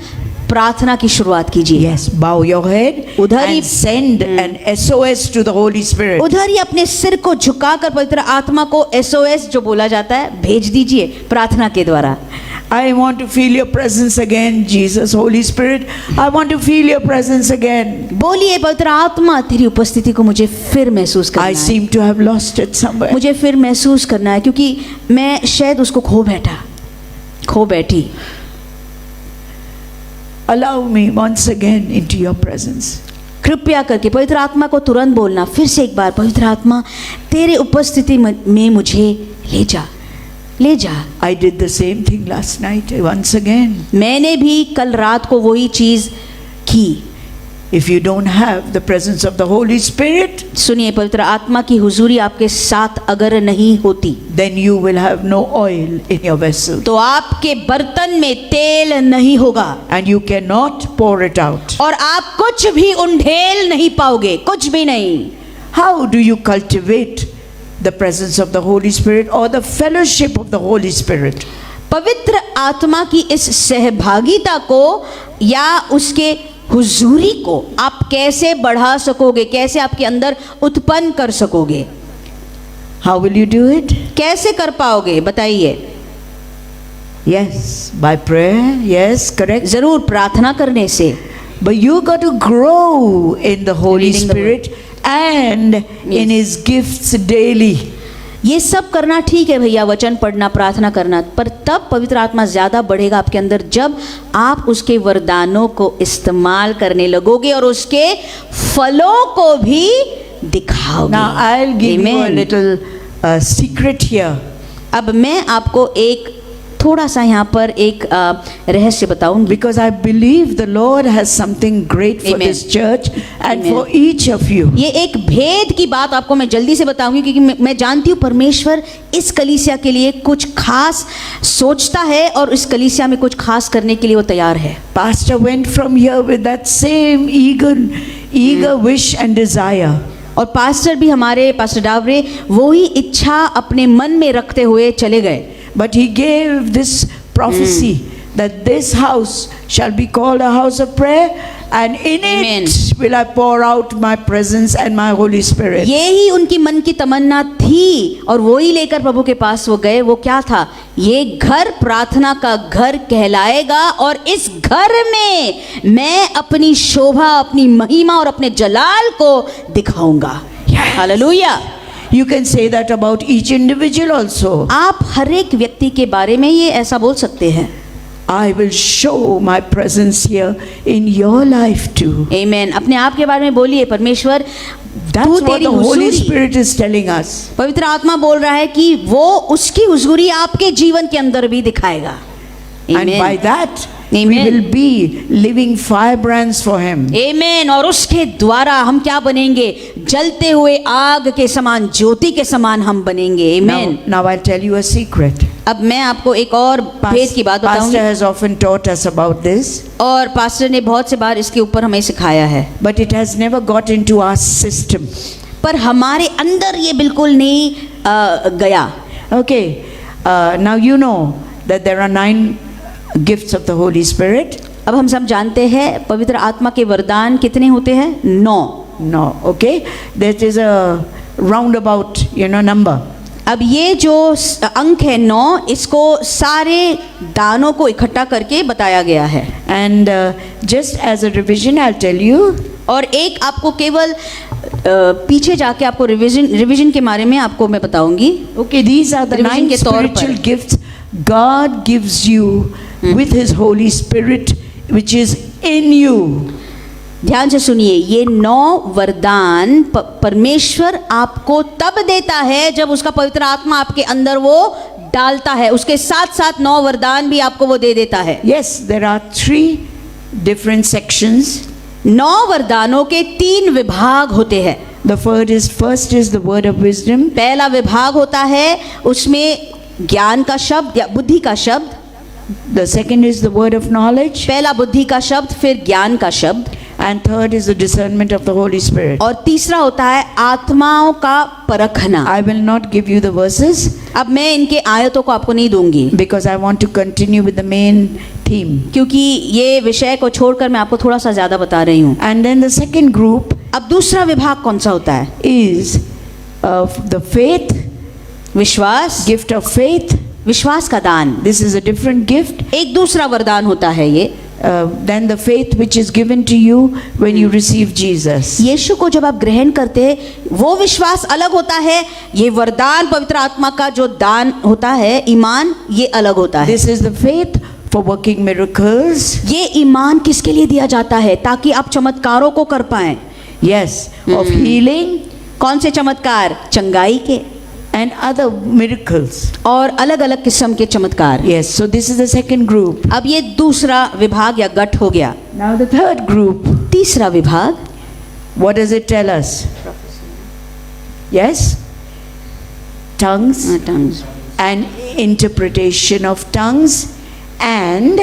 प्रार्थना की शुरुआत कीजिए। Yes, bow your head उधर ही- and send an SOS to the Holy Spirit. उधर ही अपने सिर को झुकाकर पवित्र आत्मा को SOS जो बोला जाता है भेज दीजिए प्रार्थना के द्वारा। I want to feel your presence again, Jesus, Holy Spirit. I want to feel your presence again. बोलिए, पवित्र आत्मा तेरी उपस्थिति को मुझे फिर महसूस करना I है, seem to have lost it somewhere. मुझे फिर महसूस करना है क्योंकि मैं शायद उसको खो बैठी। Allow me once again into your presence. कृपया करके पवित्र आत्मा को तुरंत बोलना, फिर से एक बार, पवित्र आत्मा तेरे उपस्थिति में मुझे ले जा। I did the same thing last night once again. मैंने भी कल रात को वही चीज की। if you don't have the presence of the Holy Spirit, सुनिए, पवित्र आत्मा की हुजूरी आपके साथ अगर नहीं होती then you will have no oil in your vessel. तो आपके बर्तन में तेल नहीं होगा And you cannot pour it out. और आप कुछ भी उंडेल नहीं पाओगे, कुछ भी नहीं। How do you cultivate the presence of the Holy Spirit or the fellowship of the Holy Spirit? पवित्र आत्मा की इस सहभागिता को या उसके हुजूरी को आप कैसे बढ़ा सकोगे, कैसे आपके अंदर उत्पन्न कर सकोगे? How will you do it? कैसे कर पाओगे बताइए? Yes, by prayer. Yes, correct. जरूर प्रार्थना करने से। But you got to grow in the Holy Reading the Spirit and in His gifts daily. ये सब करना ठीक है भैया, वचन पढ़ना, प्रार्थना करना, पर तब पवित्र आत्मा ज्यादा बढ़ेगा आपके अंदर जब आप उसके वरदानों को इस्तेमाल करने लगोगे और उसके फलों को भी दिखाओगे। Now I'll give you a Amen. little secret here. अब मैं आपको एक थोड़ा सा यहाँ पर एक रहस्य बताऊंगी। Because I believe the Lord has something great for Amen. this church and Amen. for each of you. ये एक भेद की बात आपको मैं जल्दी से बताऊंगी क्योंकि मैं जानती हूँ परमेश्वर इस कलीसिया के लिए कुछ खास सोचता है और इस कलीसिया में कुछ खास करने के लिए वो तैयार है। Pastor went from here with that same eager wish and desire. और पास्टर भी हमारे पास्टर डावरे वही इच्छा अपने मन में रखते हुए चले गए। But he gave this prophecy that this house shall be called a house of prayer and in Amen. it will I pour out my presence and my Holy Spirit. यही उनकी मन की तमन्ना थी और वही लेकर प्रभु के पास वो गए। वो क्या था? ये घर प्रार्थना का घर कहलाएगा और इस घर में मैं अपनी शोभा, अपनी महिमा और अपने जलाल को दिखाऊंगा। Hallelujah. You can say that about each individual also. आप हर एक व्यक्ति के बारे में ये ऐसा बोल सकते हैं। I will show my presence here in your life too. आमीन। अपने आप के बारे में बोलिए, परमेश्वर That's तू what तेरी the Holy हुजूरी, Spirit is telling us. पवित्र आत्मा बोल रहा है कि वो उसकी हुजूरी आपके जीवन के अंदर भी दिखाएगा। And by that we Amen. will be living firebrands for Him. आमीन। और उसके द्वारा हम क्या बनेंगे? जलते हुए आग के समान, ज्योति के समान हम बनेंगे। आमीन। Now I'll tell you a secret. अब मैं आपको एक और भेद की बात Pastor बताऊंगी has often taught us about this, और पास्टर ने बहुत से बार इसके ऊपर हमें सिखाया है, but it has never got into our system. पर हमारे अंदर ये बिल्कुल नहीं गया। Okay, now you know that there are 9 gifts of the Holy Spirit. अब हम सब जानते हैं पवित्र आत्मा के वरदान कितने होते हैं? 9। No, okay, that is a roundabout, number. अब ये जो अंक है 9, इसको सारे दानों को इकट्ठा करके बताया गया है। And just as a revision, I'll tell you. और एक आपको केवल पीछे जाके आपको रिवीजन के बारे में आपको मैं बताऊंगी। Okay, these are the Revision 9 के तौर spiritual पर। gifts God gives you with His Holy Spirit, which is in you. ध्यान से सुनिए, ये 9 वरदान परमेश्वर आपको तब देता है जब उसका पवित्र आत्मा आपके अंदर वो डालता है। उसके साथ साथ 9 वरदान भी आपको वो दे देता है। Yes, there are 3 different sections. 9 वरदानों के 3 विभाग होते हैं। The first is the word of wisdom. पहला विभाग होता है उसमें ज्ञान का शब्द या बुद्धि का शब्द। The second is the word of knowledge. पहला बुद्धि का शब्द, फिर ज्ञान का शब्द, And third is the discernment of the Holy Spirit. और तीसरा होता है आत्माओं का परखना। I will not give you the verses अब मैं इनके आयतों को आपको नहीं दूंगी because I want to continue with the main theme. क्योंकि ये विषय को छोड़कर मैं आपको थोड़ा सा ज्यादा बता रही हूँ। And then the second group अब दूसरा विभाग कौन सा होता है? is of the faith, विश्वास, gift of faith. विश्वास का दान। This is a different gift. एक दूसरा वरदान होता है ये। Then the faith which is given to you when you receive Jesus. यीशु को जब आप ग्रहण करते हैं वो विश्वास अलग होता है। ये वरदान पवित्र आत्मा का जो दान होता है, ईमान, ये अलग होता है। This is the faith for working miracles. ये ईमान किसके लिए दिया जाता है? ताकि आप चमत्कारों को कर पाएं। Yes, of healing कौन से चमत्कार? चंगाई के and other miracles. और अलग अलग किस्म के चमत्कार। Yes, so this is the second group. अब ये दूसरा विभाग या गठ हो गया। Now the third group तीसरा विभाग, what does it tell us? Yes? Tongues tongues, and interpretation of tongues and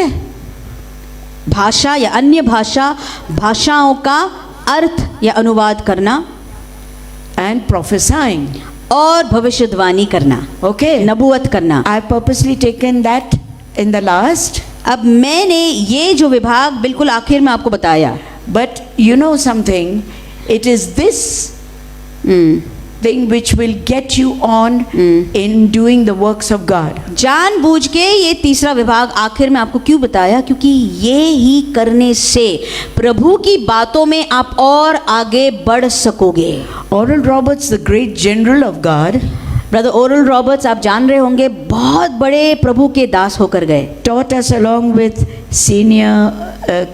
भाषा या अन्य भाषा, भाषाओं का अर्थ या अनुवाद करना and prophesying. और भविष्यवाणी करना, Okay. नबूवत करना। I have purposely taken that in the last, अब मैंने ये जो विभाग बिल्कुल आखिर में आपको बताया, but you know something, it is this thing which will get you on in doing the works of God. जानबूझ के ये तीसरा विभाग आखिर में आपको क्यों बताया? क्योंकि ये ही करने से प्रभु की बातों में आप और आगे बढ़ सकोगे। Oral Roberts, the great general of God, brother oral Roberts, आप जान रहे होंगे, बहुत बड़े प्रभु के दास होकर गए। taught us along with senior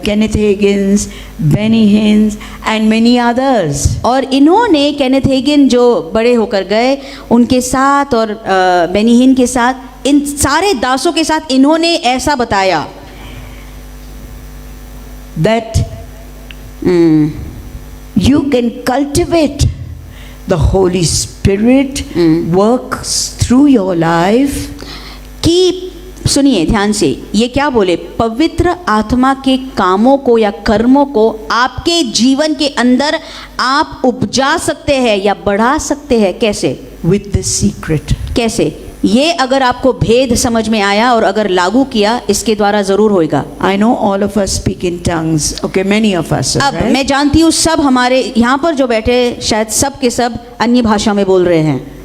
Kenneth Hagins, Benny Hinn and many others. और इन्होंने केनेथ हेगिन जो बड़े होकर गए उनके साथ और बेनी हिन के साथ, इन सारे दासों के साथ इन्होंने ऐसा बताया That you can cultivate the Holy Spirit works through your life कि, सुनिए ध्यान से, ये क्या बोले, पवित्र आत्मा के कामों को या कर्मों को आपके जीवन के अंदर आप उपजा सकते हैं या बढ़ा सकते हैं। कैसे? with the secret. कैसे? ये अगर आपको भेद समझ में आया और अगर लागू किया, इसके द्वारा जरूर होएगा। I know all of us speak in tongues. Okay, many of us. अब Right? मैं जानती हूँ सब हमारे यहाँ पर जो बैठे शायद सब के सब अन्य भाषा में बोल रहे हैं।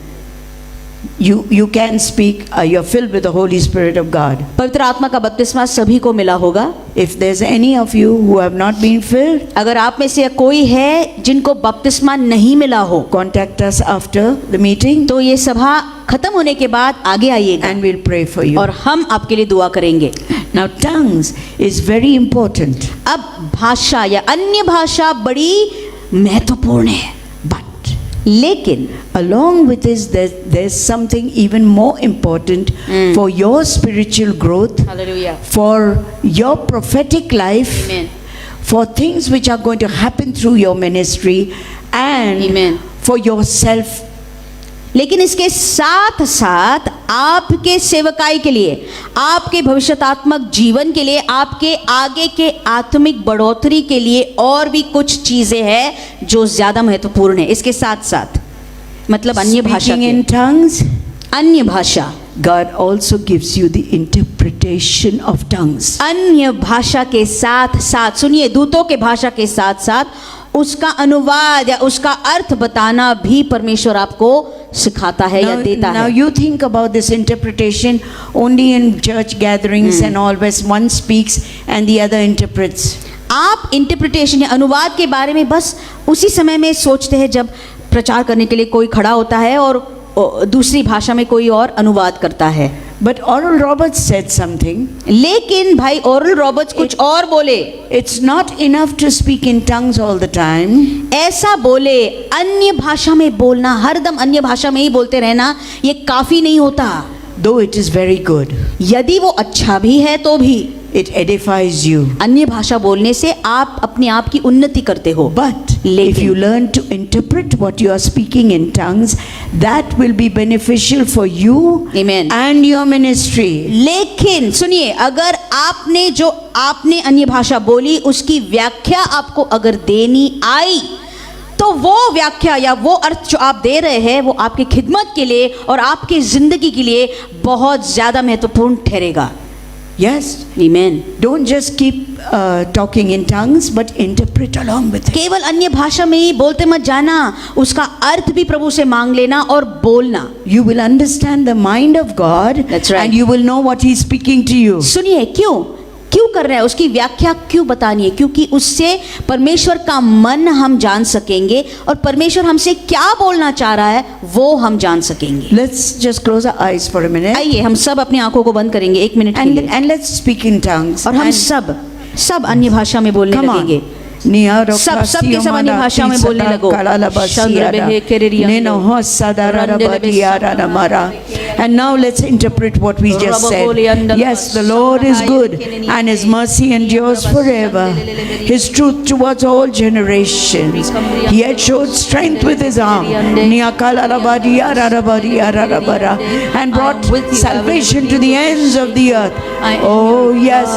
You can speak. You're filled with the Holy Spirit of God. पवित्र आत्मा का बपतिस्मा सभी को मिला होगा। If there's any of you who have not been filled, अगर आप में से कोई है जिनको बपतिस्मा नहीं मिला हो, contact us after the meeting तो ये सभा खत्म होने के बाद आगे आइएगा and we'll pray for you. और हम आपके लिए दुआ करेंगे। Now, tongues is very important. अब भाषा या अन्य भाषा बड़ी महत्वपूर्ण है, But लेकिन along with this, there's something even more important for your spiritual growth, for your prophetic life, Amen. for things which are going to happen through your ministry, and Amen. for yourself. लेकिन इसके साथ साथ आपके सेवकाई के लिए, आपके भविष्यतात्मक जीवन के लिए, आपके आगे के आत्मिक बढ़ोतरी के लिए और भी कुछ चीजें हैं जो ज्यादा महत्वपूर्ण है। इसके साथ साथ मतलब अन्य भाषा Speaking के, in tongues, अन्य भाषा, God also gives you the interpretation of tongues. अन्य भाषा के साथ साथ, सुनिए, दूतों के भाषा के साथ साथ उसका अनुवाद या उसका अर्थ बताना भी परमेश्वर आपको सिखाता है या देता Now है। you think about this interpretation only in church gatherings and always one speaks and the other interprets. आप इंटरप्रिटेशन या अनुवाद के बारे में बस उसी समय में सोचते हैं जब प्रचार करने के लिए कोई खड़ा होता है और दूसरी भाषा में कोई और अनुवाद करता है। But Oral Roberts said something. लेकिन भाई ओरल रॉबर्ट्स कुछ और बोले। It's not enough to speak in tongues all the time. ऐसा बोले, अन्य भाषा में बोलना, हरदम अन्य भाषा में ही बोलते रहना, ये काफी नहीं होता। Though it is very good, यदि वो अच्छा भी है तो भी it edifies you. अन्य भाषा बोलने से आप अपने आप की उन्नति करते हो। But if लेकिन you learn to interpret what you are speaking in tongues, that will be beneficial for you Amen. and your ministry. लेकिन सुनिए, अगर आपने अन्य भाषा बोली, उसकी व्याख्या आपको अगर देनी आई, तो वो व्याख्या या वो अर्थ जो आप दे रहे हैं वो आपकी खिदमत के लिए और आपकी जिंदगी के लिए बहुत ज्यादा महत्वपूर्ण ठहरेगा। Yes. Amen. Don't just keep talking in tongues, but interpret along with it. केवल अन्य भाषा में ही बोलते मत जाना, उसका अर्थ भी प्रभु से मांग लेना और बोलना। You will understand the mind of God. That's right. And you will know what He's speaking to you. सुनिए, क्यों कर रहा है, उसकी व्याख्या क्यों बतानी है? क्योंकि उससे परमेश्वर का मन हम जान सकेंगे और परमेश्वर हमसे क्या बोलना चाह रहा है वो हम जान सकेंगे। Let's just close our eyes for a minute. आइए हम सब अपनी आंखों को बंद करेंगे 1 मिनट के लिए And let's speak in tongues. और हम And सब अन्य भाषा में बोलने come on. लगेंगे। सब के सब अन्य भाषा में बोलने लगो। And now let's interpret what we just said. Yes, the Lord is good and His mercy endures forever. His truth towards all generations. He had showed strength with His arm. And brought salvation to the ends of the earth. Oh yes.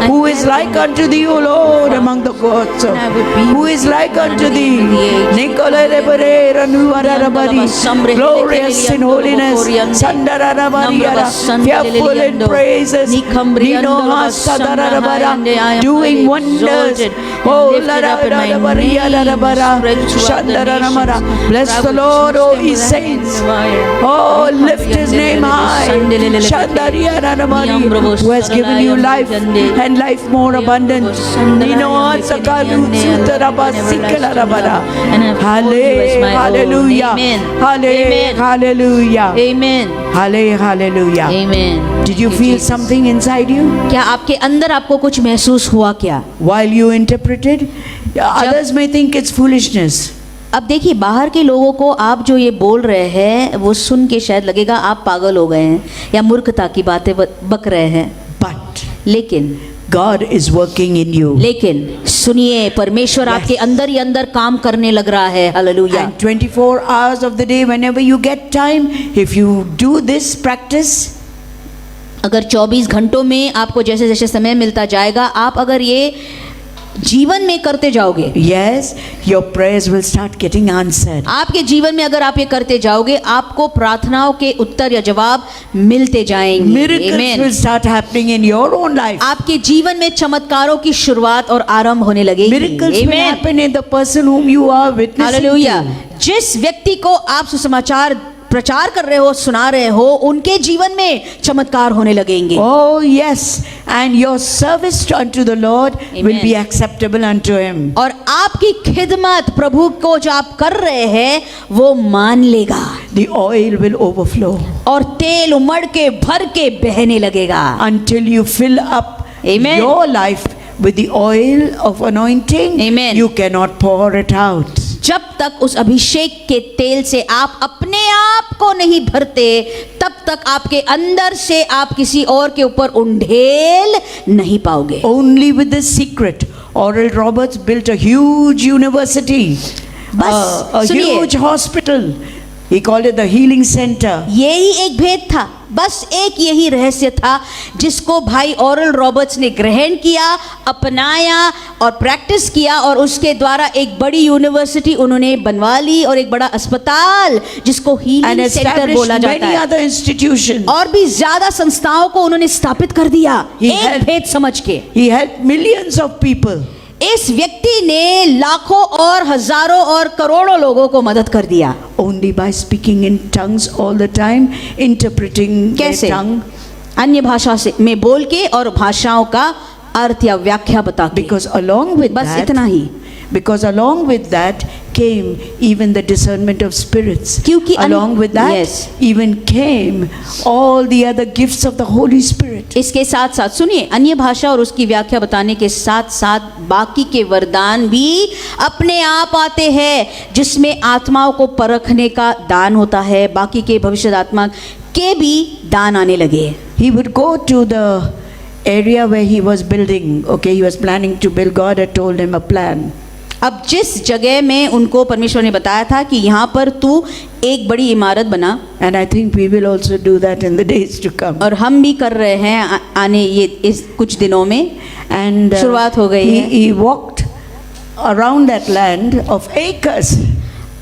Who is like unto thee, O Lord, among the gods? Who is like unto thee? Glorious in holiness, fearful in praises, doing wonders. Oh, bless the Lord, O His saints. Oh, lift His name high. Who has given you life and life more abundant. Hallelujah. Hallelujah. Amen. Hallelujah. Amen. Did you feel something inside you क्या आपके अंदर आपको कुछ महसूस हुआ क्या? while you interpreted? Others may think it's foolishness. अब देखिए, बाहर के लोगों को आप जो ये बोल रहे हैं वो सुन के शायद लगेगा आप पागल हो गए हैं या मूर्खता की बातें बक रहे हैं, But लेकिन God is working in you. सुनिए, परमेश्वर आपके अंदर ही अंदर काम करने लग रहा है. Hallelujah. And 24 hours of the day, whenever you get time, if you do this practice, अगर 24 घंटों में आपको जैसे जैसे समय मिलता जाएगा, आप अगर ये जीवन में करते जाओगे, yes, your prayers will start getting answered. आपके जीवन में अगर आप ये करते जाओगे, आपको प्रार्थनाओं के उत्तर या जवाब मिलते जाएंगे. Miracles Amen. will start happening in your own life. आपके जीवन में चमत्कारों की शुरुआत और आरंभ होने लगेगी. Miracles will Amen. happen in the person whom you are witnessing hallelujah. to. जिस व्यक्ति को आप सुसमाचार प्रचार कर रहे हो, सुना रहे हो, उनके जीवन में चमत्कार होने लगेंगे. Oh yes, and your service unto the Lord will be acceptable unto Him. और आपकी खिदमत प्रभु को जो आप कर रहे हैं वो मान लेगा. The oil will overflow और तेल उमड़ के भर के बहने लगेगा. until you fill up Amen. your life with the oil of anointing. Amen. You cannot pour it out. जब तक उस अभिषेक के तेल से आप अपने आप को नहीं भरते, तब तक आपके अंदर से आप किसी और के ऊपर उंडेल नहीं पाओगे. Only with this secret, Oral Roberts built a huge university, a सुनिए. huge hospital. He called it the healing center. यही एक भेद था, बस एक यही रहस्य था जिसको भाई ओरल रॉबर्ट्स ने ग्रहण किया, अपनाया और प्रैक्टिस किया, और उसके द्वारा एक बड़ी यूनिवर्सिटी उन्होंने बनवा ली और एक बड़ा अस्पताल जिसको हीलिंग And सेंटर established बोला जाता many है, other institutions. और भी ज्यादा संस्थाओं को उन्होंने स्थापित कर दिया He एक helped- भेद समझ के. He helped millions of people. इस व्यक्ति ने लाखों और हजारों और करोड़ों लोगों को मदद कर दिया. Only by speaking in tongues all the time, interpreting their कैसे? tongue. अन्य भाषा से में बोल के और भाषाओं का अर्थ या व्याख्या बता के. Because along with बस that, इतना ही. because along with that came even the discernment of spirits. क्योंकि along with that Yes. even came all the other gifts of the Holy Spirit. इसके साथ साथ सुनिए, अन्य भाषा और उसकी व्याख्या बताने के साथ साथ बाकी के वरदान भी अपने आप आते हैं, जिसमें आत्माओं को परखने का दान होता है. बाकी के भविष्य आत्मा के भी दान आने लगे. He would go to the area where he was building. Okay, he was planning to build. God had told him a plan. अब जिस जगह में उनको परमेश्वर ने बताया था कि यहाँ पर तू एक बड़ी इमारत बना, And I think we will also do that in the days to come. और हम भी कर रहे हैं आने ये इस कुछ दिनों में. And शुरुआत हो गई है. he walked around that land of acres.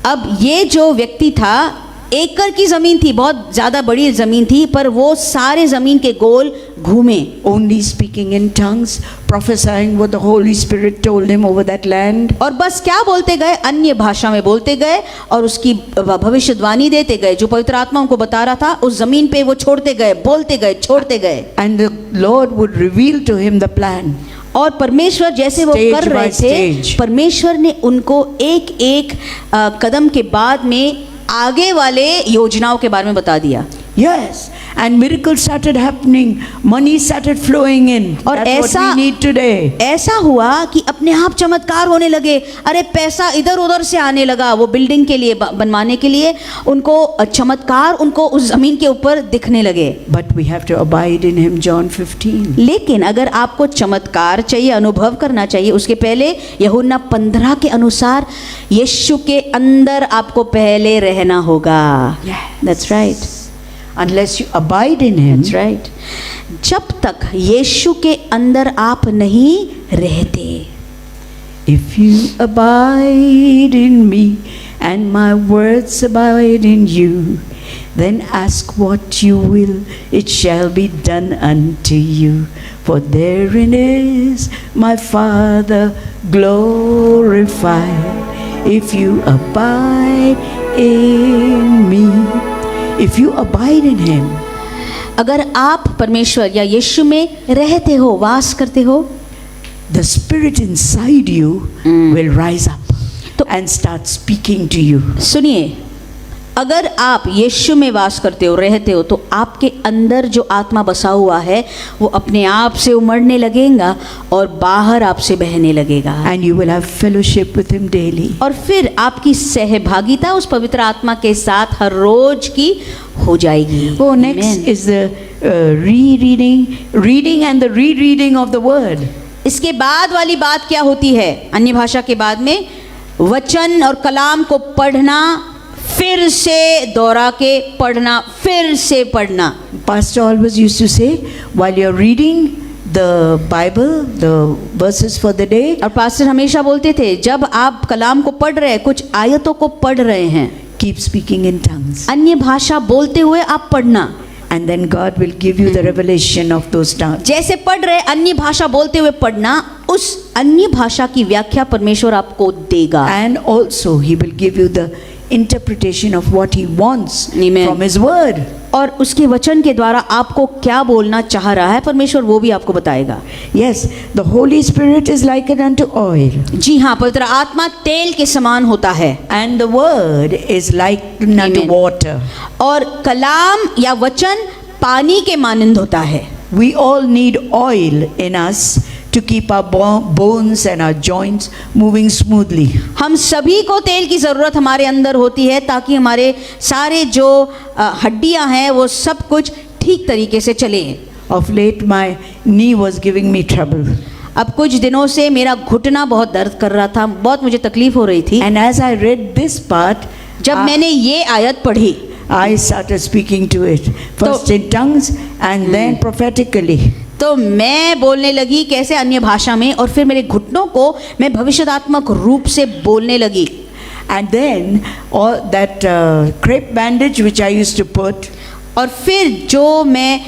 अब ये जो व्यक्ति था, एकड़ की जमीन थी, बहुत ज्यादा बड़ी जमीन थी, पर वो सारे जमीन के गोल घूमे. Only speaking in tongues, prophesying what the Holy Spirit told him over that land. और बस क्या बोलते गए, अन्य भाषा में बोलते गए और उसकी भविष्यवाणी देते गए. जो पवित्र आत्मा उनको बता रहा था, उस जमीन पे वो छोड़ते गए, बोलते गए, छोड़ते गए. And the Lord would reveal to him the plan. और परमेश्वर जैसे वो Stage कर रहे by थे, stage. परमेश्वर ने उनको एक एक कदम के बाद में आगे वाले योजनाओं के बारे में बता दिया. Yes, and miracles started happening, money started flowing in. और That's ऐसा what we need today. ऐसा हुआ कि अपने आप चमत्कार होने लगे। अरे पैसा इधर उधर से आने लगा, वो बिल्डिंग के लिए बनवाने के लिए उनको चमत्कार उनको उस जमीन के ऊपर दिखने लगे। But we have to abide in Him, John 15. लेकिन अगर आपको चमत्कार चाहिए, अनुभव करना चाहिए, उसके पहले यूहन्ना 15 के अनुसार यीशु के अंदर आपको पहले रहना होगा। Yes. That's right. Unless you abide in Him, That's right. जब तक यीशु के अंदर आप नहीं रहते, if you abide in me and my words abide in you, then ask what you will, it shall be done unto you. For therein is my Father glorified, if you abide in me. If you abide in Him, अगर आप परमेश्वर या यीशु में रहते हो, वास करते हो, the Spirit inside you will rise up and start speaking to you. सुनिए, अगर आप यीशु में वास करते हो, रहते हो, तो आपके अंदर जो आत्मा बसा हुआ है वो अपने आप से उमड़ने लगेगा और बाहर आपसे बहने लगेगा। And you will have fellowship with Him daily. और फिर आपकी सहभागिता उस पवित्र आत्मा के साथ हर रोज की हो जाएगी। Oh, next Amen. is the reading and the rereading of the word. इसके बाद वाली बात क्या होती है? अन्य भाषा के बाद में वचन और कलाम को पढ़ना, फिर से दोहरा के पढ़ना, फिर से पढ़ना। Pastor always used to say, while you're reading the Bible, the verses for the day, और पास्टर हमेशा बोलते थे, जब आप कलाम को पढ़ रहे हैं, कुछ आयतों को पढ़ रहे हैं, keep speaking in tongues. अन्य भाषा बोलते हुए आप पढ़ना। And then God will give you the revelation of those tongues. जैसे पढ़ रहे अन्य भाषा बोलते हुए पढ़ना, उस अन्य भाषा की व्याख्या परमेश्वर आपको देगा। And also He will give you the interpretation of what He wants Amen. from His word. और उसके वचन के द्वारा आपको क्या बोलना चाह रहा है परमेश्वर, वो भी आपको बताएगा। Yes, the Holy Spirit is likened unto oil, जी हाँ, पवित्र आत्मा तेल के समान होता है and the word is likened unto Amen. water. और कलाम या वचन पानी के मानंद होता है। We all need oil in us to keep our bones and our joints moving smoothly. हम सभी को तेल की ज़रूरत हमारे अंदर होती है ताकि हमारे सारे जो हड्डियां हैं वो सब कुछ ठीक तरीके से चले। Of late my knee was giving me trouble. अब कुछ दिनों से मेरा घुटना बहुत दर्द कर रहा था, बहुत मुझे तकलीफ हो रही थी। And as I read this part, जब मैंने ये आयत पढ़ी, I started speaking to it, first in tongues and then prophetically. तो मैं बोलने लगी कैसे अन्य भाषा में, और फिर मेरे घुटनों को मैं भविष्यदात्मक रूप से बोलने लगी। And then all that crepe bandage which I used to put, और फिर जो मैं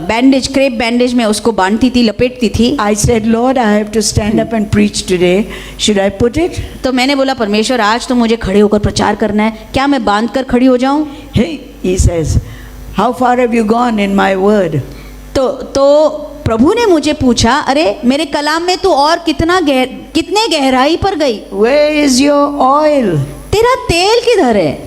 बैंडेज, क्रेप बैंडेज में उसको बांधती थी, लपेटती थी, I said, Lord, I have to stand up and preach today. Should I put it? तो मैंने बोला परमेश्वर आज तो मुझे खड़े होकर प्रचार करना है, क्या मैं बांध कर खड़ी हो जाऊं? He says, how far have you gone in my word? तो प्रभु ने मुझे पूछा, अरे मेरे कलाम में तू और कितने गहराई पर गई? Where is your oil? तेरा तेल किधर है?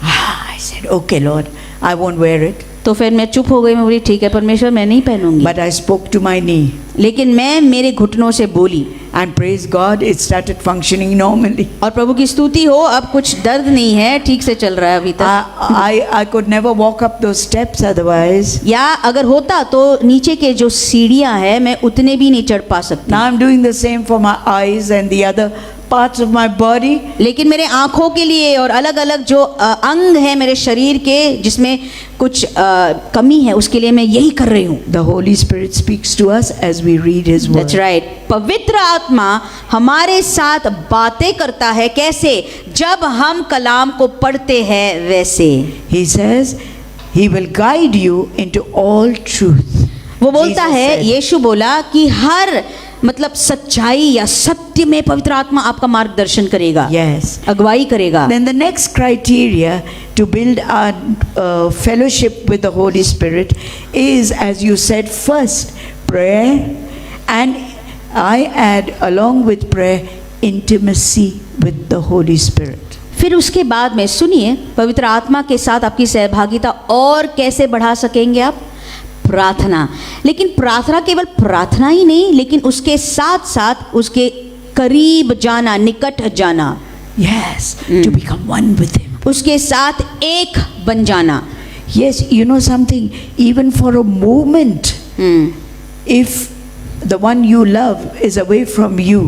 I said, okay, Lord, I won't wear it. तो फिर मैं चुप हो गई, मैं बोली ठीक है परमेश्वर, मैं नहीं पहनूंगी। But I spoke to my knee. लेकिन मैं मेरे घुटनों से बोली, And praise God, it started functioning normally. और प्रभु की स्तुति हो, अब कुछ दर्द नहीं है, ठीक से चल रहा है अभी तक। I could never walk up those steps otherwise. या अगर होता तो नीचे के जो सीढ़ियां हैं मैं उतने भी नहीं चढ़ पा सकती। Now I'm doing the same for my eyes and the other parts of my body. लेकिन मेरे आँखों के लिए और अलग अलग जो अंग है मेरे शरीर के जिसमें कुछ कमी है, उसके लिए मैं यही कर रही हूँ। The Holy Spirit speaks to us as we read His word. That's right. पवित्र आत्मा हमारे साथ बातें करता है, कैसे? जब हम कलाम को पढ़ते हैं वैसे। He says, He will guide you into all truth. वो बोलता Jesus है, said. यीशु बोला कि हर मतलब सच्चाई या सत्य में पवित्र आत्मा आपका मार्गदर्शन करेगा, Yes. अगुवाई करेगा। Then the next criteria to build our fellowship with the Holy Spirit is, as you said, first prayer, and I add along with prayer intimacy with the Holy Spirit. फिर उसके बाद में सुनिए, पवित्र आत्मा के साथ आपकी सहभागिता और कैसे बढ़ा सकेंगे आप? प्रार्थना। लेकिन प्रार्थना केवल प्रार्थना ही नहीं, लेकिन उसके साथ साथ उसके करीब जाना, निकट जाना, Yes, to become one with Him. उसके साथ एक बन जाना। Yes, you know something, even for a moment, if the one you love is away from you,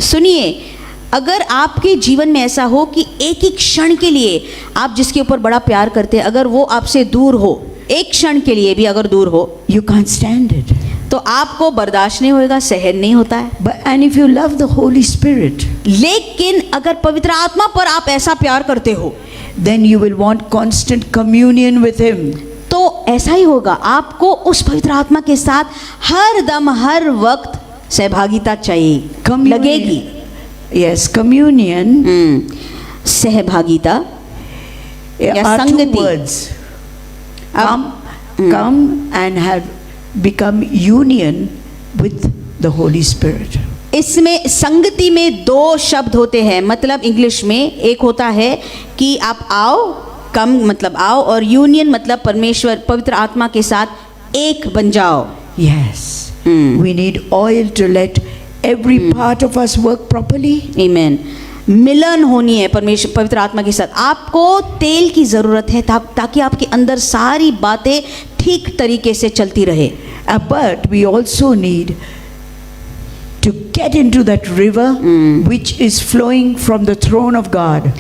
सुनिए, अगर आपके जीवन में ऐसा हो कि एक ही क्षण के लिए आप जिसके ऊपर बड़ा प्यार करते हैं, अगर वो आपसे दूर हो, एक क्षण के लिए भी अगर दूर हो, you can't stand it. तो आपको बर्दाश्त नहीं होएगा, सहन नहीं होता है। But and if you love the Holy Spirit, लेकिन अगर पवित्र आत्मा पर आप ऐसा प्यार करते हो, then you will want constant communion with Him. तो ऐसा ही होगा, आपको उस पवित्र आत्मा के साथ हर दम हर वक्त सहभागिता चाहिए, लगेगी। Yes, communion सहभागिता या are two संगति। words. Come and have become union with the Holy Spirit. इसमें संगति में दो शब्द होते हैं, मतलब इंग्लिश में एक होता है कि आप आओ, कम मतलब आओ, और यूनियन मतलब परमेश्वर पवित्र आत्मा के साथ एक बन जाओ। Yes. We need oil to let every part of us work properly. आमीन। मिलन होनी है परमेश्वर पवित्र आत्मा के साथ। आपको तेल की ज़रूरत है ताकि आपके अंदर सारी बातें ठीक तरीके से चलती रहे। But we also need to get into that river which is flowing from the throne of God.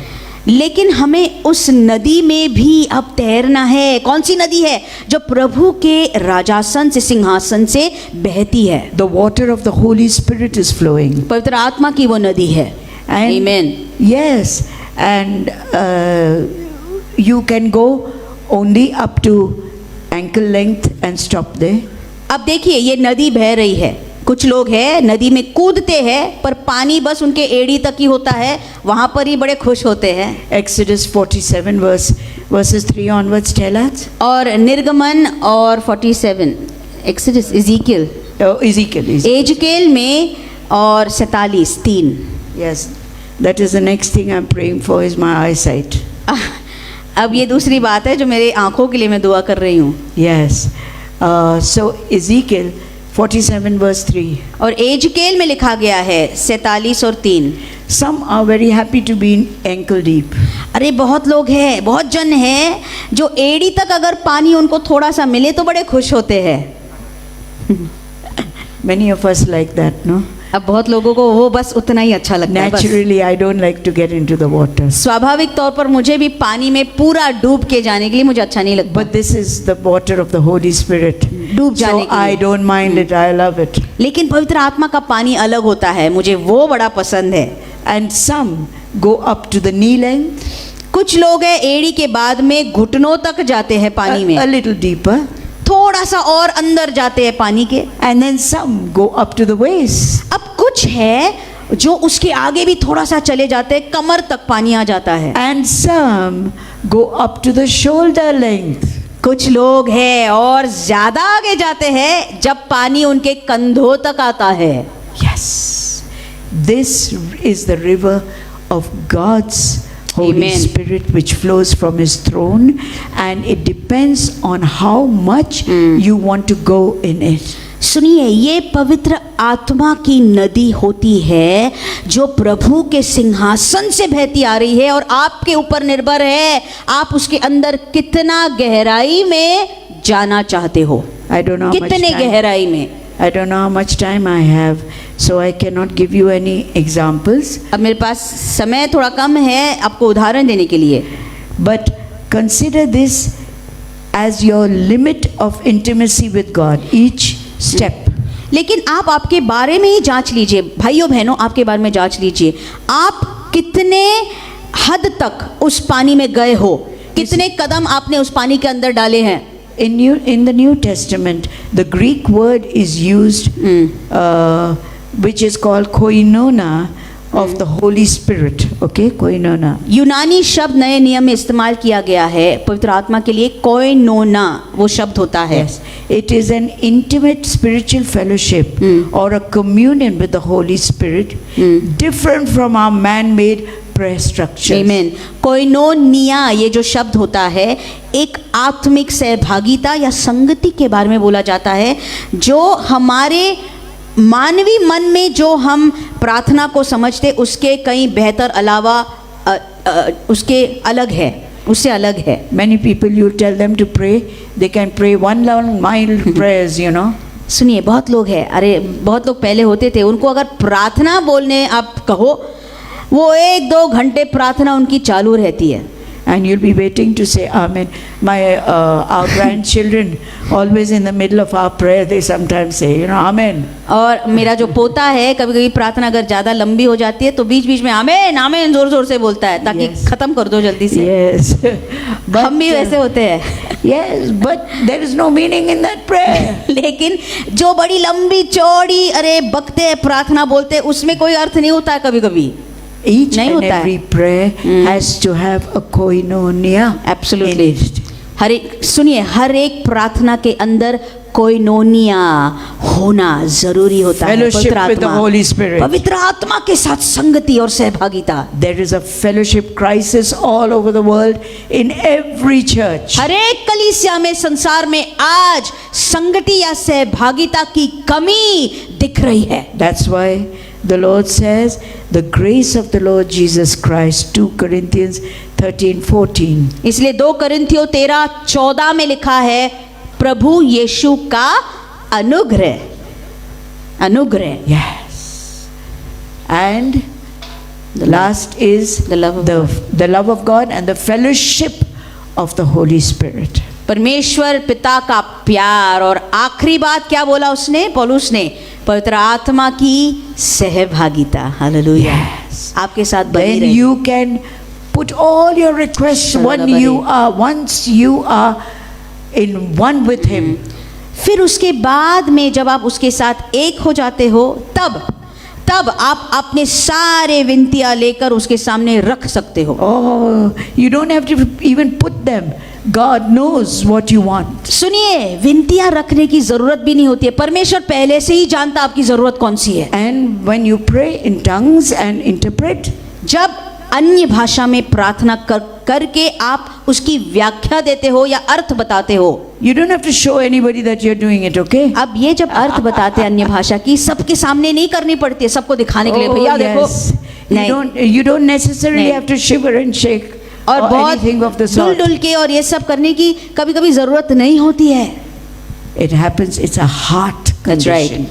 लेकिन हमें उस नदी में भी अब तैरना है। कौन सी नदी है? जो प्रभु के राजासन से, सिंहासन से बहती है। The water of the Holy Spirit is flowing. पवित्र आत्मा की वो नदी है। Amen. Yes, and you can go only up to ankle length and stop there. अब देखिए, ये नदी बह रही है, कुछ लोग हैं नदी में कूदते हैं, पर पानी बस उनके एड़ी तक ही होता है, वहां पर ही बड़े खुश होते हैं। Exodus 47 verses 3 onwards tell us. और निर्गमन और 47 एक्सोडस, Ezekiel. एजकेल में और 47:3। Yes, that is the next thing I'm praying for is my eyesight. अब ये दूसरी बात है जो मेरे आंखों के लिए मैं दुआ कर रही हूँ। Yes, so Ezekiel 47 verse 3. और एजकेल में लिखा गया है 47 और 3। Some are very happy to be in ankle deep. अरे बहुत लोग हैं, बहुत जन हैं जो एड़ी तक अगर पानी उनको थोड़ा सा मिले तो बड़े खुश होते हैं। Many of us like that, no? अब बहुत लोगों को वो बस उतना ही अच्छा लगता है। बस। Naturally, I don't like to get into the water. स्वाभाविक तौर पर मुझे भी पानी में पूरा डूब के जाने के लिए मुझे अच्छा नहीं लगता। But this is the water of the Holy Spirit. डूब जाने So के लिए। I don't mind it. I love it. लेकिन पवित्र आत्मा का पानी अलग होता है, मुझे वो बड़ा पसंद है। And some go up to the knee length. कुछ लोग हैं एड़ी के बाद में घुटनों तक जाते हैं पानी में, A little deeper. थोड़ा सा और अंदर जाते हैं पानी के। And then some go up to the waist. अब कुछ है जो उसके आगे भी थोड़ा सा चले जाते हैं, कमर तक पानी आ जाता है। And some go up to the shoulder length. कुछ लोग हैं और ज्यादा आगे जाते हैं जब पानी उनके कंधों तक आता है। Yes. This is the river of God's Holy Amen. Spirit which flows from His throne, and it depends on how much you want to go in it. सुनिए, ये पवित्र आत्मा की नदी होती है जो प्रभु के सिंहासन से बहती आ रही है, और आपके ऊपर निर्भर है आप उसके अंदर कितना गहराई में जाना चाहते हो। I don't know how much कितने time. गहराई में। I don't know how much time I have, so I cannot give you any examples. अब मेरे पास समय थोड़ा कम है आपको उदाहरण देने के लिए, But consider this as your limit of intimacy with God, each step. लेकिन आप आपके बारे में ही जांच लीजिए, भाइयों बहनों, आपके बारे में जांच लीजिए, आप कितने हद तक उस पानी में गए हो, कितने कदम आपने उस पानी के अंदर डाले हैं। In the New Testament, the Greek word is used, which is called koinona of the Holy Spirit. Okay, koinona. यूनानी शब्द नए नियम में इस्तेमाल किया गया है पवित्र आत्मा के लिए, कोइनोना वो शब्द होता है। Yes, it is an intimate spiritual fellowship or a communion with the Holy Spirit, different from our man-made prayer structures. आमीन। कोइनोनिया ये जो शब्द होता है एक आत्मिक सहभागिता या संगति के बारे में बोला जाता है, जो हमारे मानवीय मन में जो हम प्रार्थना को समझते उसके कहीं बेहतर अलावा उसके अलग है, उससे अलग है। Many people, you tell them to pray, they can pray one long mile prayers, you know. सुनिए, बहुत लोग हैं, अरे बहुत लोग पहले होते थे, उनको अगर प्रार्थना बोलने आप कहो, वो 1-2 घंटे प्रार्थना उनकी चालू रहती है। And you'll be waiting to say Amen. Our grandchildren, always in the middle of our prayer, they sometimes say, you know, Amen. और मेरा जो पोता है, कभी कभी प्रार्थना अगर ज़्यादा लंबी हो जाती है तो बीच बीच में आमेन आमेन जोर जोर से बोलता है, ताकि Yes. ख़त्म कर दो जल्दी से। Yes. हम भी वैसे होते हैं। Yes, but there is no meaning in that prayer. लेकिन जो बड़ी लंबी चौड़ी अरे बकते हैं प्रार्थना बोलते हैं, उसमें कोई अर्थ नहीं होता है कभी कभी। Each नहीं and होता है। every prayer has to have a koinonia. Absolutely. in it. हर एक सुनिए, हर एक प्रार्थना के अंदर कोइनोनिया होना जरूरी होता है। Fellowship पवित्र with the आत्मा, Holy Spirit. पवित्र आत्मा के साथ संगति और सहभागिता। There is a fellowship crisis all over the world in every church. हर एक कलीसिया में, संसार में आज संगति या सहभागिता की कमी दिख रही है। That's why the Lord says, the grace of the Lord Jesus Christ, 2 Corinthians 13:14. इसलिए 2 कोरिन्थियों 13:14 में लिखा है, प्रभु यीशु का अनुग्रह, अनुग्रह। Yes. And the last is The love of the love of God and the fellowship of the Holy Spirit. परमेश्वर पिता का प्यार, और आखिरी बात क्या बोला उसने, पौलुस ने, पवित्र आत्मा की सहभागिता। हालेलुया। Yes. आपके साथ बनी Then रहे। you can put all your requests once you are in one with Him. फिर उसके बाद में जब आप उसके साथ एक हो जाते हो, तब आप अपने सारे विनतियां लेकर उसके सामने रख सकते हो। Oh, you don't have to even put them. God knows what you want. सुनिए, विनतियां रखने की जरूरत भी नहीं होती है, परमेश्वर पहले से ही जानता आपकी जरूरत कौन सी है। And when you pray in tongues and interpret, जब अन्य भाषा में प्रार्थना करके आप उसकी व्याख्या देते हो या अर्थ बताते हो, you don't have to show anybody that you're doing it, okay? अब ये जब अर्थ बताते हैं अन्य भाषा की, सबके सामने नहीं करनी पड़ती है, सबको दिखाने के लिए, भैया देखो। yes. नहीं, You don't necessarily नहीं. have to shiver and shake और or बहुत anything of the डुल sort. डुल के और ये सब करने की कभी कभी जरूरत नहीं होती है। It happens, it's a heart That's right. condition.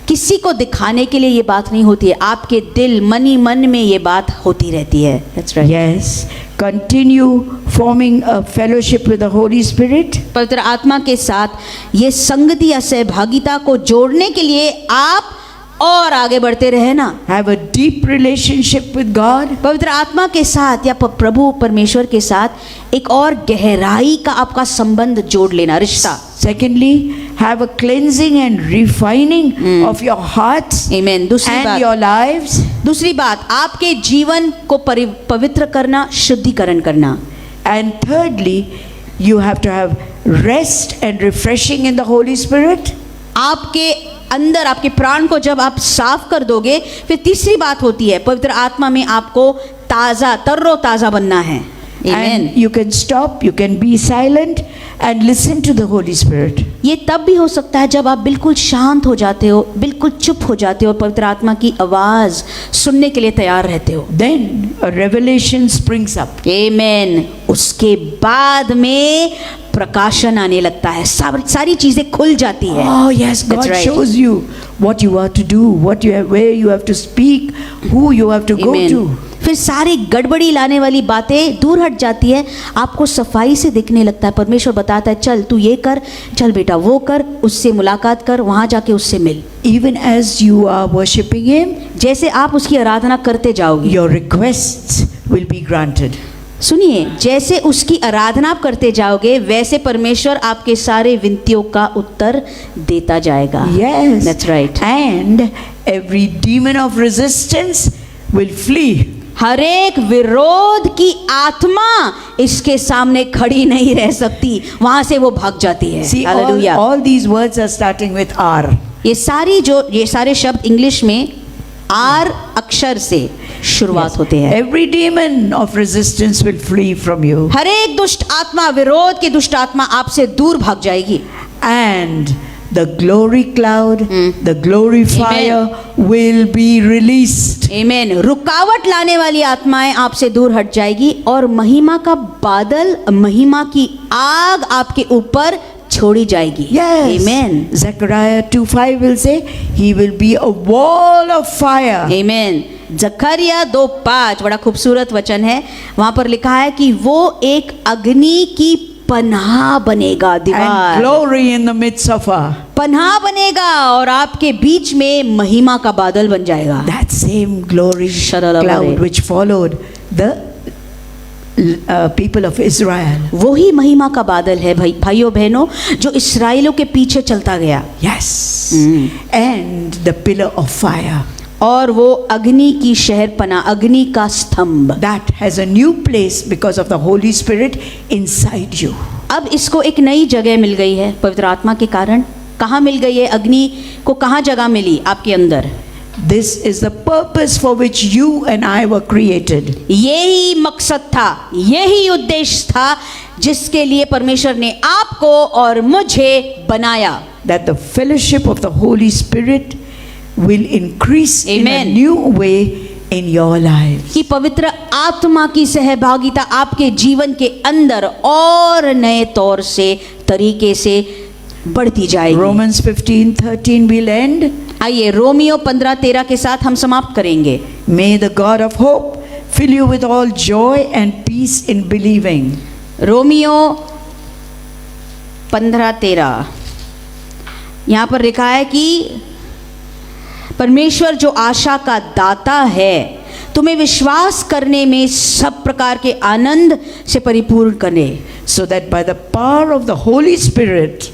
किसी को दिखाने के लिए ये बात नहीं होती है, आपके दिल मन में ये बात होती रहती है। That's right. Yes. Continue forming a fellowship with the Holy Spirit. पवित्र आत्मा के साथ ये संगति या सहभागिता को जोड़ने के लिए आप और आगे बढ़ते रहे ना। Have a deep relationship with God. पवित्र आत्मा के साथ या प्रभु परमेश्वर के साथ एक और गहराई का आपका संबंध जोड़ लेना, रिश्ता। Secondly, have a cleansing and refining of your hearts Amen. and your lives. दूसरी बात, आपके जीवन को पवित्र करना, शुद्धिकरण करना। And thirdly, you have to have rest and refreshing in the Holy Spirit. आपके अंदर, आपके प्राण को जब आप साफ कर दोगे, फिर तीसरी बात होती है, पवित्र आत्मा में आपको ताज़ा, तर्रोताज़ा बनना है। Amen. And you can stop, you can be silent and listen to the Holy Spirit. ये तब भी हो सकता है जब आप बिल्कुल शांत हो जाते हो, बिल्कुल चुप हो जाते हो और पवित्र आत्मा की आवाज सुनने के लिए तैयार रहते हो। Then a revelation springs up. Amen. उसके बाद में प्रकाशन आने लगता है, सारी चीजें खुल जाती है। Oh yes, That's God right. shows you what you are to do, what you have, where you have to speak, who you have to go Amen. to. फिर सारी गड़बड़ी लाने वाली बातें दूर हट जाती है, आपको सफाई से दिखने लगता है। परमेश्वर बताता है, चल तू ये कर, चल बेटा वो कर, उससे मुलाकात कर, वहां जाके उससे मिल। Even as you are worshiping Him, जैसे आप उसकी आराधना करते जाओगे, your requests will be granted. सुनिए, जैसे उसकी आराधना आप करते जाओगे, वैसे परमेश्वर आपके सारे विनतियों का उत्तर देता जाएगा। Yes. That's right. And every demon of resistance will flee. हर एक विरोध की आत्मा इसके सामने खड़ी नहीं रह सकती, वहां से वो भाग जाती है। See, hallelujah. all these words are starting with R. ये सारे शब्द इंग्लिश में आर अक्षर से शुरुआत होती है। Every demon of resistance will flee from you. हर एक दुष्ट आत्मा, विरोध की दुष्ट आत्मा आपसे दूर भाग जाएगी। And the glory cloud, the glory fire will be released. आमीन। रुकावट लाने वाली आत्माएं आपसे दूर हट जाएगी और महिमा का बादल, महिमा की आग आपके ऊपर छोड़ी जाएगी। Yes. आमीन। Zechariah 2:5 will say, He will be a wall of fire. आमीन। जकरिया 2:5 बड़ा खूबसूरत वचन है। वहां पर लिखा है कि वो एक अग्नि की पनाह बनेगा, And दीवार glory in the midst of her. पनाह बनेगा और आपके बीच में महिमा का बादल बन जाएगा। That same glory Sharala cloud Bare. which followed the people of Israel. वही महिमा का बादल है भाइयों बहनों, जो इस्राएलियों के पीछे चलता गया। Yes. And the pillar of fire. और वो अग्नि की शहरपना, अग्नि का स्तंभ, That has a new place because of the Holy Spirit inside you. अब इसको एक नई जगह मिल गई है पवित्र आत्मा के कारण। कहाँ मिल गई है? अग्नि को कहाँ जगह मिली? आपके अंदर। This is the purpose for which you and I were created. यही मकसद था, यही उद्देश्य था जिसके लिए परमेश्वर ने आपको और मुझे बनाया। That the fellowship of the Holy Spirit will increase in a Amen. new way in your lives. कि पवित्र आत्मा की सहभागिता आपके जीवन के अंदर और नए तौर से, तरीके से बढ़ती जाएगी। Romans 15:13 will end. आइए रोमियो 15:13 के साथ हम समाप्त करेंगे। May the God of hope fill you with all joy and peace in believing. Romeo 15:13 यहाँ पर लिखा है कि परमेश्वर जो आशा का दाता है तुम्हें विश्वास करने में सब प्रकार के आनंद से परिपूर्ण करे, So that by the power of the Holy Spirit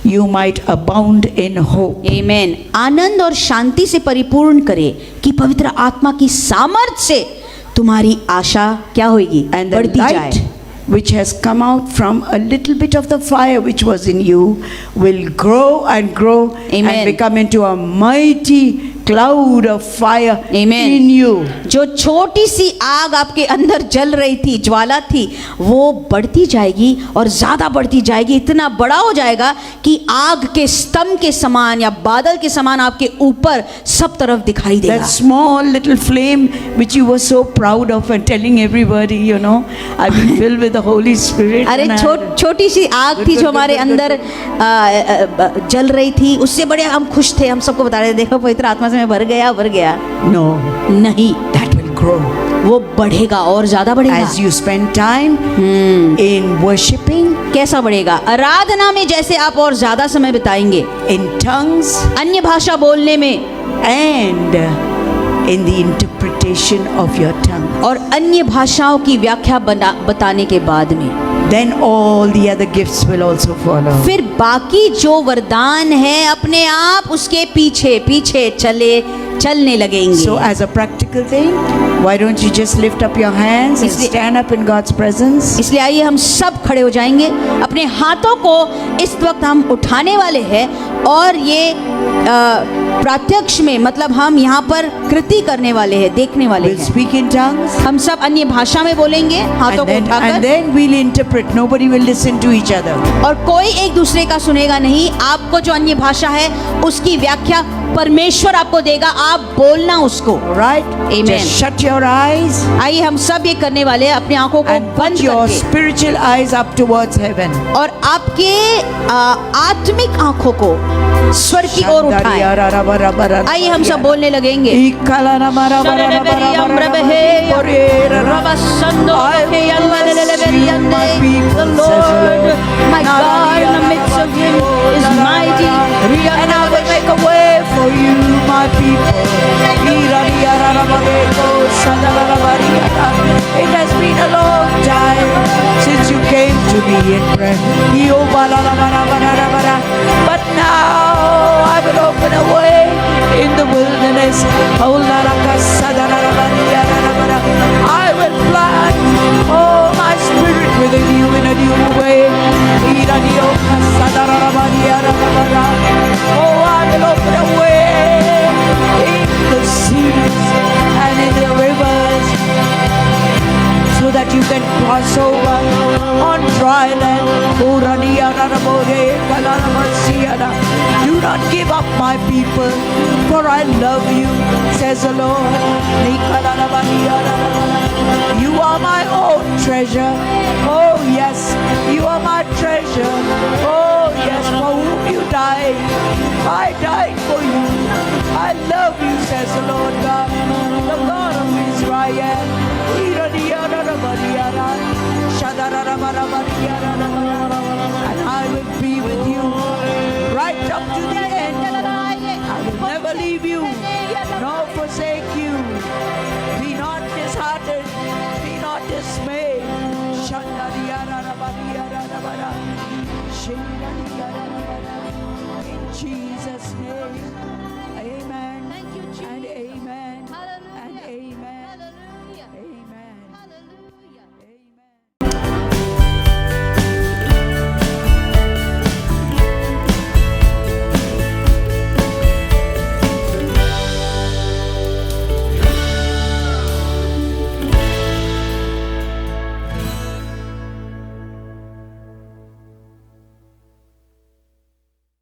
you might abound in hope. आमीन। आनंद और शांति से परिपूर्ण करे कि पवित्र आत्मा की सामर्थ से तुम्हारी आशा क्या होगी? And the बढ़ती light जाए। which has come out from a little bit of the fire which was in you will grow and grow Amen. and become into a mighty cloud of fire Amen. in you. जो छोटी सी आग आपके अंदर जल रही थी, ज्वाला थी, वो बढ़ती जाएगी और ज्यादा बढ़ती जाएगी, इतना बड़ा हो जाएगा कि आग के स्तंभ के समान या बादल के समान आपके ऊपर सब तरफ दिखाई देगा। That small little flame which you were so proud of and telling everybody, you know, I've been filled with the Holy Spirit. अरे and I- छोटी सी आग थी जो हमारे अंदर जल रही थी, उससे बड़े हम खुश थे, हम सबको बता रहे थे देखो पवित्र आत्मा से मैं भर गया। No, नहीं, that will grow. वो बढ़ेगा और ज्यादा बढ़ेगा। As you spend time in worshiping, कैसा बढ़ेगा? आराधना में जैसे आप और ज्यादा समय बिताएंगे, in tongues, अन्य भाषा बोलने में and in the interpretation of your tongue. और अन्य भाषाओं की व्याख्या बताने के बाद में Then all the other gifts will also follow. फिर बाकी जो वरदान है अपने आप उसके पीछे पीछे चलने लगेंगे। So as a practical thing, why don't you just lift up your hands and इसलिए- stand up in God's presence? इसलिए आइए हम सब खड़े हो जाएंगे, अपने हाथों को इस वक्त हम उठाने वाले हैं और ये प्रत्यक्ष में मतलब हम यहाँ पर कृति करने वाले हैं, देखने वाले We'll हैं। speak in tongues हम सब अन्य भाषा में बोलेंगे हाथों को and उठाकर, then we'll interpret. Nobody will listen to each other. और कोई एक दूसरे का सुनेगा नहीं। आपको जो अन्य भाषा है उसकी व्याख्या परमेश्वर आपको देगा, आप बोलना उसको। Right? Amen. Just shut your eyes आइए हम सब ये करने वाले हैं, अपनी आंखों को and बंद put your करके spiritual eyes up towards heaven. और आपके आत्मिक आंखों को स्वर की ओर उठाएं। आइए हम सब बोलने लगेंगे। The Lord, my God, in the midst of him is mighty. And I will make a way for you, my people. It has been a long time since you came to me in prayer. But now I will open a way in the wilderness. I will plant, oh, my spirit within you in a new way. Oh, I will open a way in the seas and in the rivers. my people, for I love you, says the Lord. You are my own treasure. Oh yes, you are my treasure. Oh yes, for whom you died. I died for you. I love you, says the Lord God, the God of Israel. And I will be with you right up to the end. I will never leave you nor forsake you. Be not disheartened, be not dismayed. In Jesus'